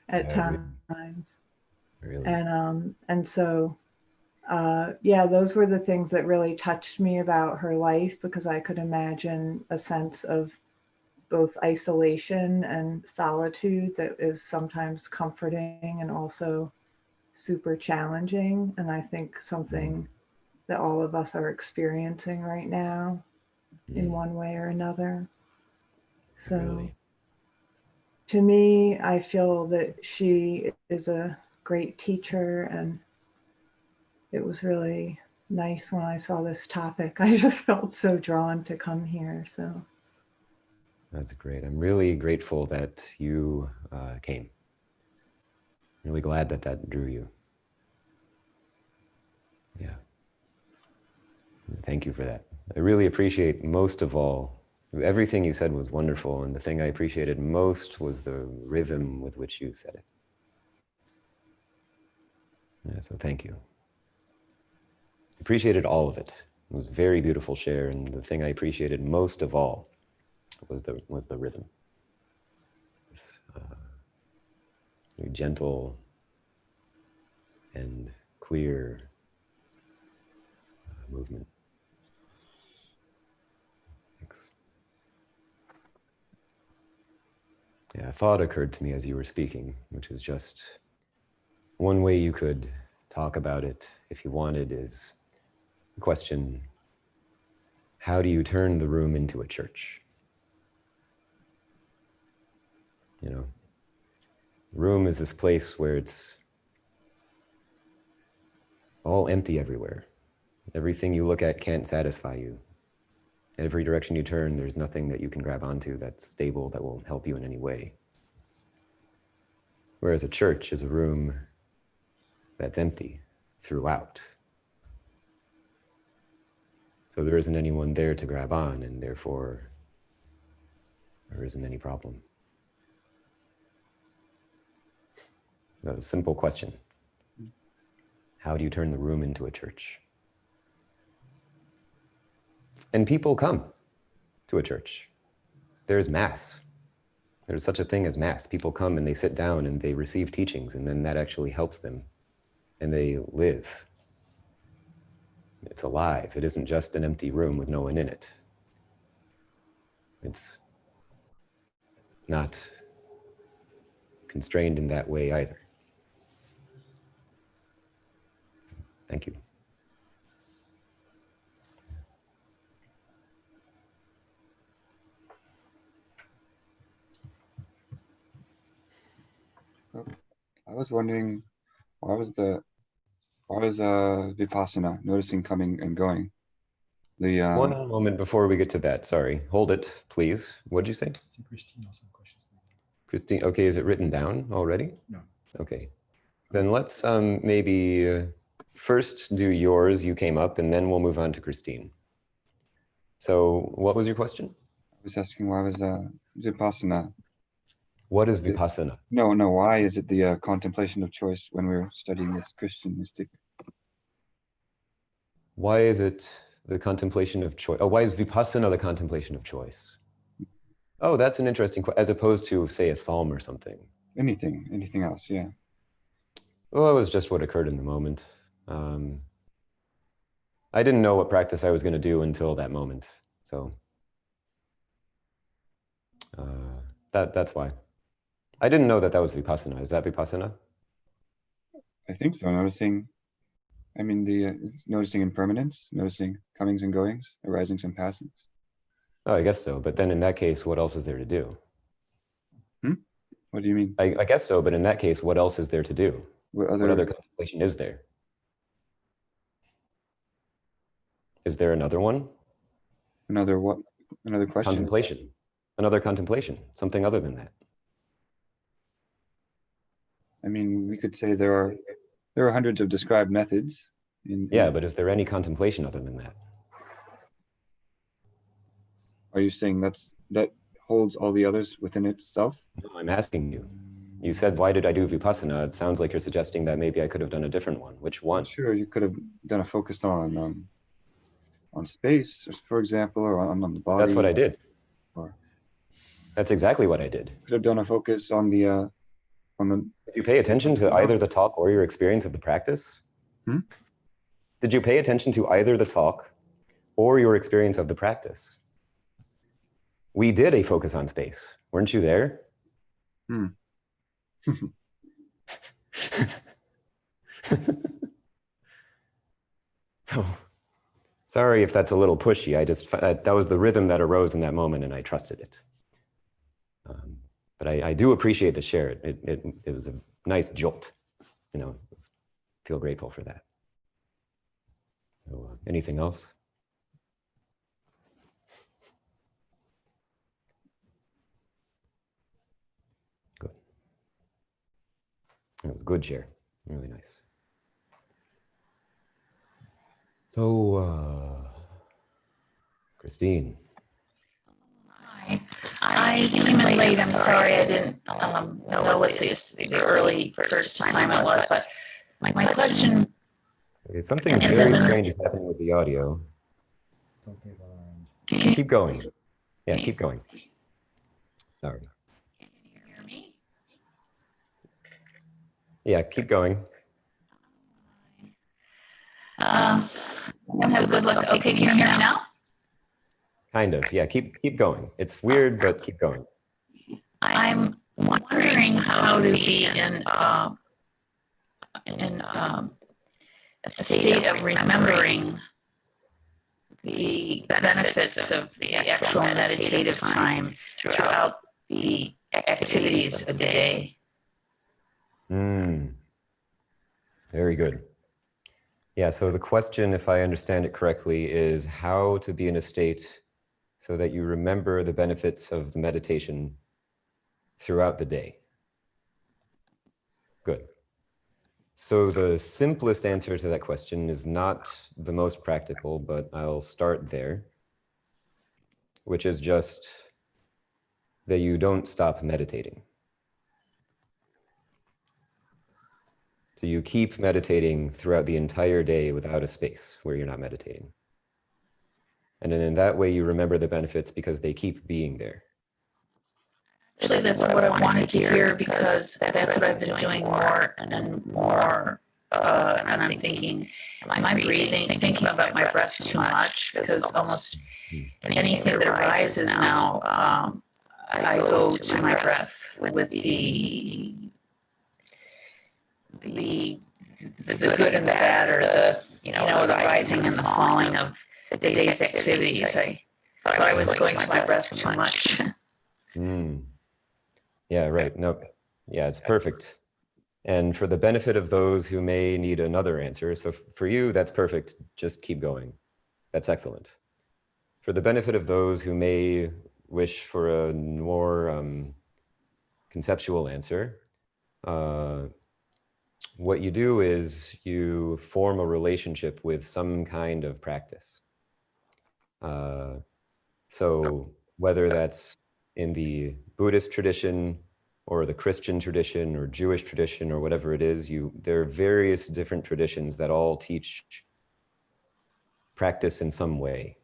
Speaker 5: at times.
Speaker 1: Really?
Speaker 5: And so those were the things that really touched me about her life, because I could imagine a sense of both isolation and solitude that is sometimes comforting and also super challenging. And I think something that all of us are experiencing right now in one way or another. So to me, I feel that she is a great teacher, and it was really nice when I saw this topic. I just felt so drawn to come here. So
Speaker 1: that's great. I'm really grateful that you came. Really glad that that drew you. Yeah. Thank you for that. I really appreciate, most of all, everything you said was wonderful, and the thing I appreciated most was the rhythm with which you said it. Yeah, so thank you. Appreciated all of it. It was a very beautiful share, and the thing I appreciated most of all was the rhythm. This very gentle and clear movement. Thanks. Yeah, a thought occurred to me as you were speaking, which is just one way you could talk about it if you wanted, is the question, how do you turn the room into a church? You know, room is this place where it's all empty everywhere. Everything you look at can't satisfy you. Every direction you turn, there's nothing that you can grab onto that's stable, that will help you in any way. Whereas a church is a room that's empty throughout. So there isn't anyone there to grab on, and therefore there isn't any problem. A simple question. How do you turn the room into a church? And people come to a church. There's Mass. There's such a thing as Mass. People come and they sit down and they receive teachings, and then that actually helps them, and they live. It's alive. It isn't just an empty room with no one in it. It's not constrained in that way either. Thank you.
Speaker 3: So I was wondering, why was Vipassana, noticing coming and going?
Speaker 1: One moment before we get to that, sorry. Hold it, please. What'd you say? Christine, okay, is it written down already?
Speaker 4: No.
Speaker 1: Okay. Then let's maybe first do yours, you came up, and then we'll move on to Christine. So what was your question?
Speaker 3: I was asking, why was Vipassana,
Speaker 1: What is vipassana?
Speaker 3: No, why is it the contemplation of choice when we're studying this Christian mystic?
Speaker 1: Why is it the contemplation of choice? Oh, why is vipassana the contemplation of choice? Oh, that's an interesting question, as opposed to, say, a psalm or something.
Speaker 3: Anything else, yeah.
Speaker 1: Well, it was just what occurred in the moment. I didn't know what practice I was going to do until that moment. So that's why. I didn't know that was vipassana. Is that vipassana?
Speaker 3: I think so. Noticing, I mean, it's noticing impermanence, noticing comings and goings, arisings and passings.
Speaker 1: Oh, I guess so. But then in that case, what else is there to do?
Speaker 3: What do you mean?
Speaker 1: I guess so. But in that case, what else is there to do? What other contemplation is there? Is there another one?
Speaker 3: Another what? Another question?
Speaker 1: Contemplation. Another contemplation. Something other than that.
Speaker 3: I mean, we could say there are hundreds of described methods.
Speaker 1: Yeah, but is there any contemplation other than that?
Speaker 3: Are you saying that holds all the others within itself?
Speaker 1: No, I'm asking you. You said, why did I do vipassana? It sounds like you're suggesting that maybe I could have done a different one. Which one?
Speaker 3: Sure, you could have done a focus on space, for example, or on the body.
Speaker 1: That's what I did.
Speaker 3: Or
Speaker 1: that's exactly what I did.
Speaker 3: Could have done a focus on the. Did
Speaker 1: you pay attention to either the talk or your experience of the practice? Did you pay attention to either the talk or your experience of the practice? We did a focus on space. Weren't you there? So, sorry if that's a little pushy. I just, that was the rhythm that arose in that moment and I trusted it. But I do appreciate the share. It was a nice jolt. You know, feel grateful for that. So, anything else? Good. It was a good share. Really nice. So, Christine.
Speaker 17: I came in late. I'm sorry. I didn't know what the early first assignment was, but my question.
Speaker 1: Okay, something very strange is happening with the audio. Keep going. Yeah, keep going. Sorry.
Speaker 17: Can you hear me?
Speaker 1: Yeah, keep going.
Speaker 17: I'm gonna have good luck. Okay, can you hear me now?
Speaker 1: Kind of, yeah, keep going. It's weird, but keep going.
Speaker 17: I'm wondering how to be in a state of remembering the benefits of the actual meditative time throughout the activities of the day.
Speaker 1: Very good. Yeah, so the question, if I understand it correctly, is how to be in a state so that you remember the benefits of the meditation throughout the day. Good. So the simplest answer to that question is not the most practical, but I'll start there, which is just that you don't stop meditating. So you keep meditating throughout the entire day without a space where you're not meditating. And then in that way, you remember the benefits because they keep being there.
Speaker 17: Actually, that's what I wanted to hear because that's what I've been doing more and more. And I'm thinking, am I breathing, thinking about my breath too much? Because almost anything that arises now, I go to my breath with the good and the bad, or the rising and the falling of the day's activities. I thought I was going to my breath too much.
Speaker 1: Yeah, right. No, yeah, it's perfect. And for the benefit of those who may need another answer, so for you, that's perfect. Just keep going. That's excellent. For the benefit of those who may wish for a more conceptual answer, what you do is you form a relationship with some kind of practice. So whether that's in the Buddhist tradition, or the Christian tradition or Jewish tradition or whatever it is, there are various different traditions that all teach practice in some way.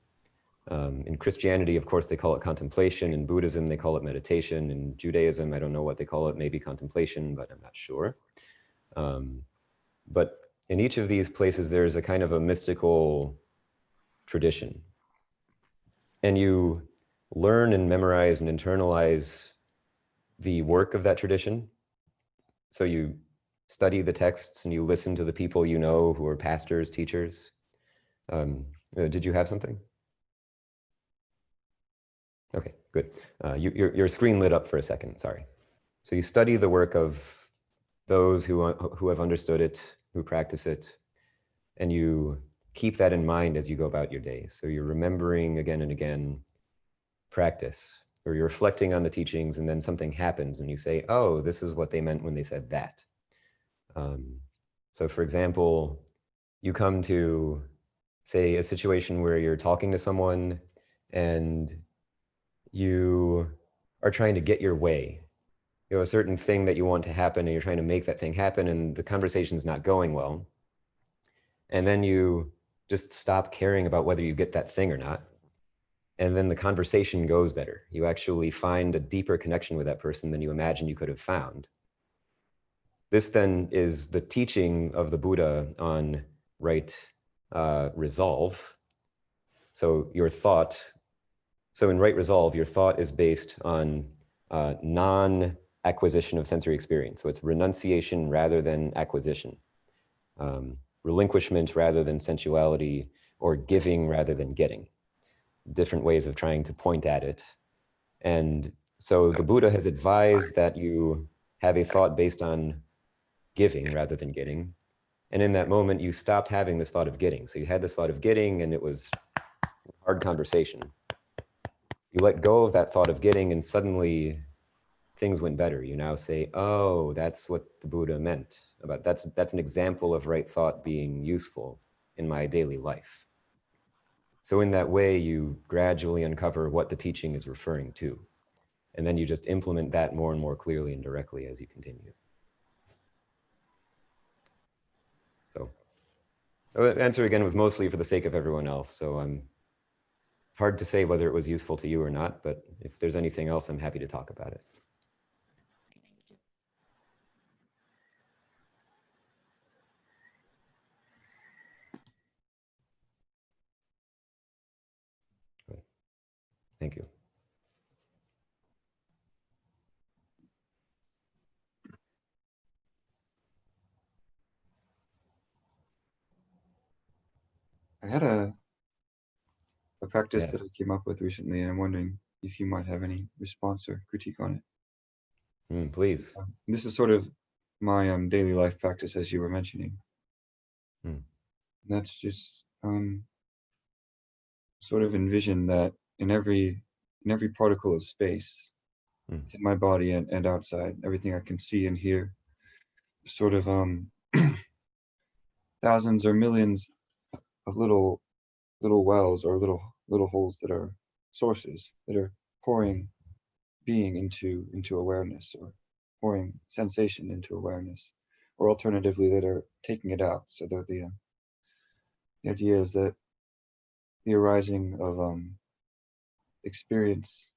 Speaker 1: In Christianity, of course, they call it contemplation. In Buddhism, they call it meditation. In Judaism, I don't know what they call it, maybe contemplation, but I'm not sure. But in each of these places, there's a kind of a mystical tradition. And you learn and memorize and internalize the work of that tradition. So you study the texts and you listen to the people you know who are pastors, teachers. Did you have something? Okay, good. Your screen lit up for a second, sorry. So you study the work of those who have understood it, who practice it, and you keep that in mind as you go about your day. So you're remembering again and again practice, or you're reflecting on the teachings, and then something happens and you say, oh, this is what they meant when they said that. So for example, you come to, say, a situation where you're talking to someone and you are trying to get your way. You know, a certain thing that you want to happen and you're trying to make that thing happen and the conversation's not going well. And then you just stop caring about whether you get that thing or not. And then the conversation goes better. You actually find a deeper connection with that person than you imagined you could have found. This then is the teaching of the Buddha on right resolve. So your thought, so in right resolve, your thought is based on non-acquisition of sensory experience. So it's renunciation rather than acquisition, relinquishment rather than sensuality, or giving rather than getting. Different ways of trying to point at it. And so the Buddha has advised that you have a thought based on giving rather than getting. And in that moment, you stopped having this thought of getting. So you had this thought of getting and it was a hard conversation. You let go of that thought of getting and suddenly things went better. You now say, oh, that's what the Buddha meant about, that's an example of right thought being useful in my daily life. So in that way, you gradually uncover what the teaching is referring to. And then you just implement that more and more clearly and directly as you continue. So the answer again was mostly for the sake of everyone else. So hard to say whether it was useful to you or not, but if there's anything else, I'm happy to talk about it. Thank you.
Speaker 3: I had a practice
Speaker 1: Yes.
Speaker 3: that I came up with recently, and I'm wondering if you might have any response or critique on it.
Speaker 1: Please.
Speaker 3: This is sort of my daily life practice, as you were mentioning. That's just sort of envision that in every particle of space, it's in my body and outside, everything I can see and hear, sort of thousands or millions of little wells or little holes that are sources that are pouring being into awareness, or pouring sensation into awareness, or alternatively that are taking it out. So that the idea is that the arising of experience,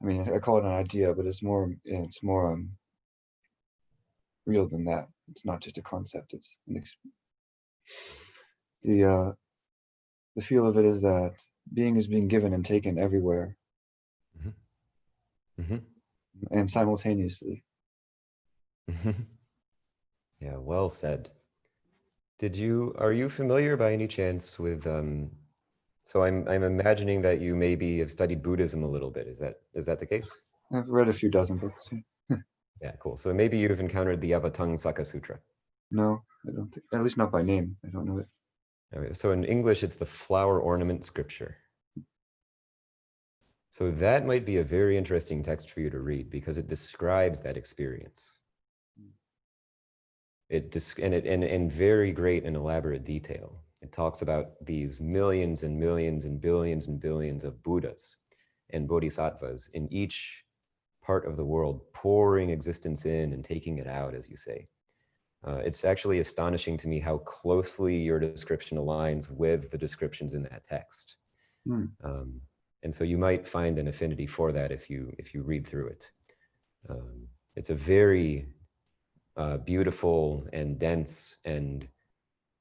Speaker 3: I mean, I call it an idea, but it's more real than that. It's not just a concept. It's the feel of it is that being is being given and taken everywhere, and simultaneously.
Speaker 1: Yeah, well said. Are you familiar by any chance with, so I'm imagining that you maybe have studied Buddhism a little bit. Is that the case?
Speaker 3: I've read a few dozen books.
Speaker 1: Yeah, cool. So maybe you've encountered the Anāthapiṇḍika Sutra.
Speaker 3: No, I don't think, at least not by name. I don't know it.
Speaker 1: Okay, so in English, it's the flower ornament scripture. So that might be a very interesting text for you to read because it describes that experience. In very great and elaborate detail. It talks about these millions and millions and billions of Buddhas and Bodhisattvas in each part of the world, pouring existence in and taking it out, as you say. It's actually astonishing to me how closely your description aligns with the descriptions in that text. And so you might find an affinity for that if you read through it. It's a very beautiful and dense and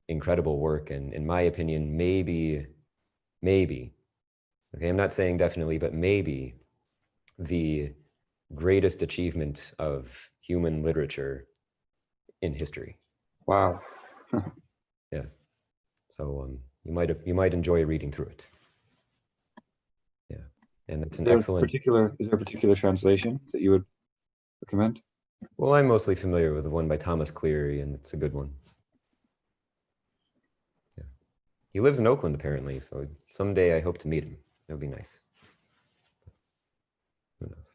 Speaker 1: incredible work, and in my opinion, maybe, okay, I'm not saying definitely, but maybe the greatest achievement of human literature in history.
Speaker 3: Wow.
Speaker 1: Yeah. So you might enjoy reading through it. Yeah, and it's an excellent.
Speaker 3: Is there a particular translation that you would recommend?
Speaker 1: Well, I'm mostly familiar with the one by Thomas Cleary, and it's a good one. Yeah, he lives in Oakland apparently, so someday I hope to meet him. That would be nice. Who knows?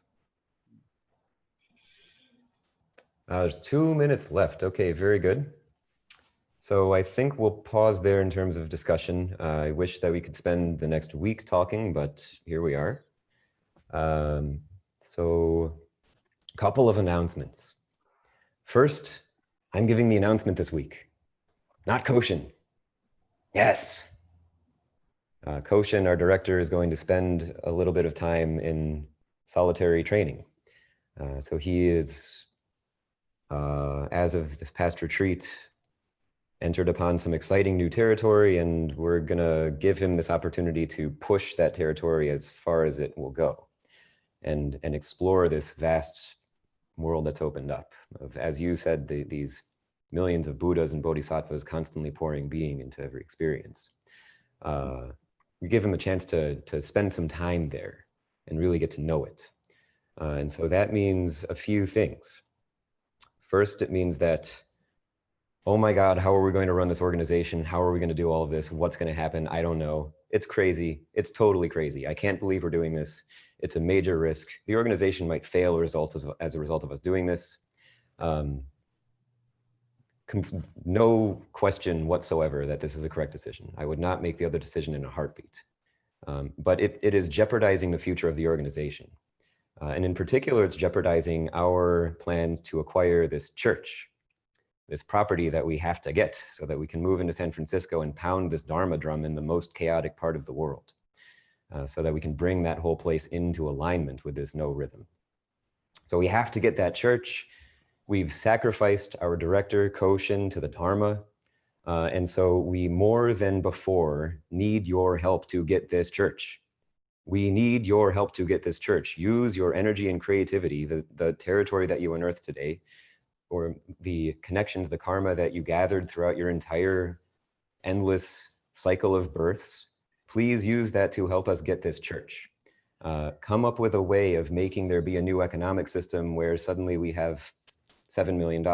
Speaker 1: There's 2 minutes left. Okay, very good. So I think we'll pause there in terms of discussion. I wish that we could spend the next week talking, but here we are. So a couple of announcements. First, I'm giving the announcement this week, not Koshin. Yes. Koshin, our director, is going to spend a little bit of time in solitary training. So he is, as of this past retreat, entered upon some exciting new territory, and we're gonna give him this opportunity to push that territory as far as it will go and explore this vast world that's opened up of, as you said, these millions of Buddhas and Bodhisattvas constantly pouring being into every experience. We give him a chance to spend some time there and really get to know it. And so that means a few things. First, it means that, oh my God, how are we going to run this organization? How are we going to do all of this? What's going to happen? I don't know. It's crazy. It's totally crazy. I can't believe we're doing this. It's a major risk. The organization might fail as a result of us doing this. No question whatsoever that this is the correct decision. I would not make the other decision in a heartbeat. But it is jeopardizing the future of the organization. And in particular, it's jeopardizing our plans to acquire this church, this property that we have to get so that we can move into San Francisco and pound this Dharma drum in the most chaotic part of the world, so that we can bring that whole place into alignment with this no rhythm. So we have to get that church. We've sacrificed our director, Koshin, to the Dharma. And so we more than before need your help to get this church. We need your help to get this church. Use your energy and creativity, the territory that you unearthed today, or the connections, the karma that you gathered throughout your entire endless cycle of births. Please use that to help us get this church. Come up with a way of making there be a new economic system where suddenly we have $7 million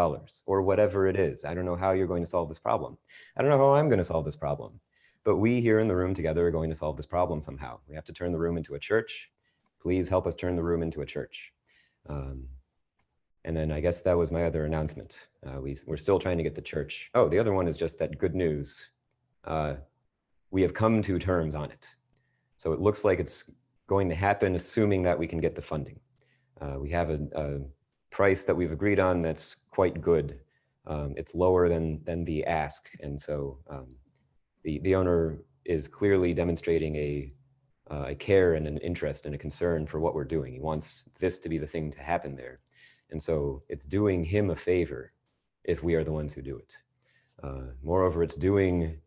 Speaker 1: or whatever it is. I don't know how you're going to solve this problem. I don't know how I'm going to solve this problem. But we here in the room together are going to solve this problem somehow. We have to turn the room into a church. Please help us turn the room into a church. And then I guess that was my other announcement. We're still trying to get the church. Oh, the other one is just that good news. We have come to terms on it. So it looks like it's going to happen, assuming that we can get the funding. We have a price that we've agreed on that's quite good. It's lower than the ask. And so the owner is clearly demonstrating a care and an interest and a concern for what we're doing. He wants this to be the thing to happen there. And so it's doing him a favor if we are the ones who do it. Moreover, it's doing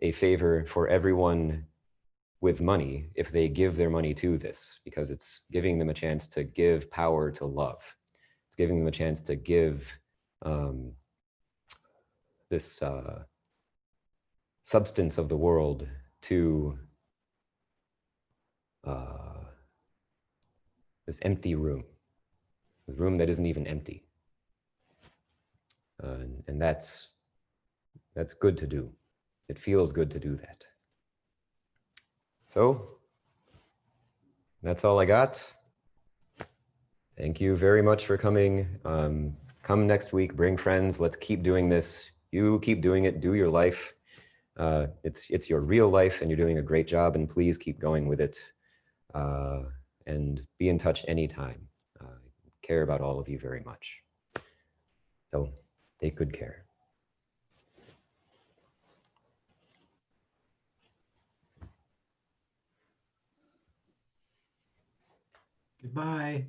Speaker 1: a favor for everyone with money if they give their money to this, because it's giving them a chance to give power to love. It's giving them a chance to give this substance of the world to this empty room. A room that isn't even empty. And that's good to do. It feels good to do that. So that's all I got. Thank you very much for coming. Come next week, bring friends. Let's keep doing this. You keep doing it, do your life. It's your real life and you're doing a great job, and please keep going with it. And be in touch anytime. care about all of you very much. So take good care.
Speaker 13: Goodbye.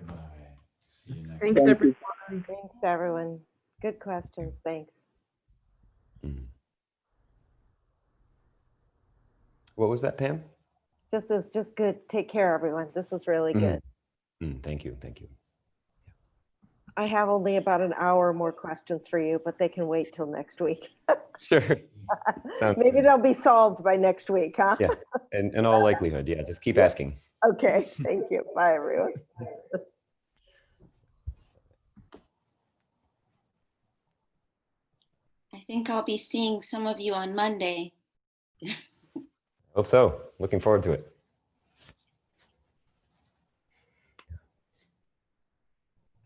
Speaker 19: Bye-bye. See you next
Speaker 11: Thanks,
Speaker 19: time.
Speaker 11: everyone. Thanks, everyone. Good questions. Thanks.
Speaker 1: What was that, Pam?
Speaker 11: It was just good. Take care, everyone. This was really good.
Speaker 1: Thank you. Thank you.
Speaker 11: I have only about an hour more questions for you, but they can wait till next week.
Speaker 1: Sure. Sounds
Speaker 11: Maybe
Speaker 1: good.
Speaker 11: they'll be solved by next week, huh?
Speaker 1: Yeah. And in all likelihood, yeah, just keep asking.
Speaker 11: Okay. Thank you. Bye, everyone.
Speaker 15: I think I'll be seeing some of you on Monday.
Speaker 1: Hope so. Looking forward to it.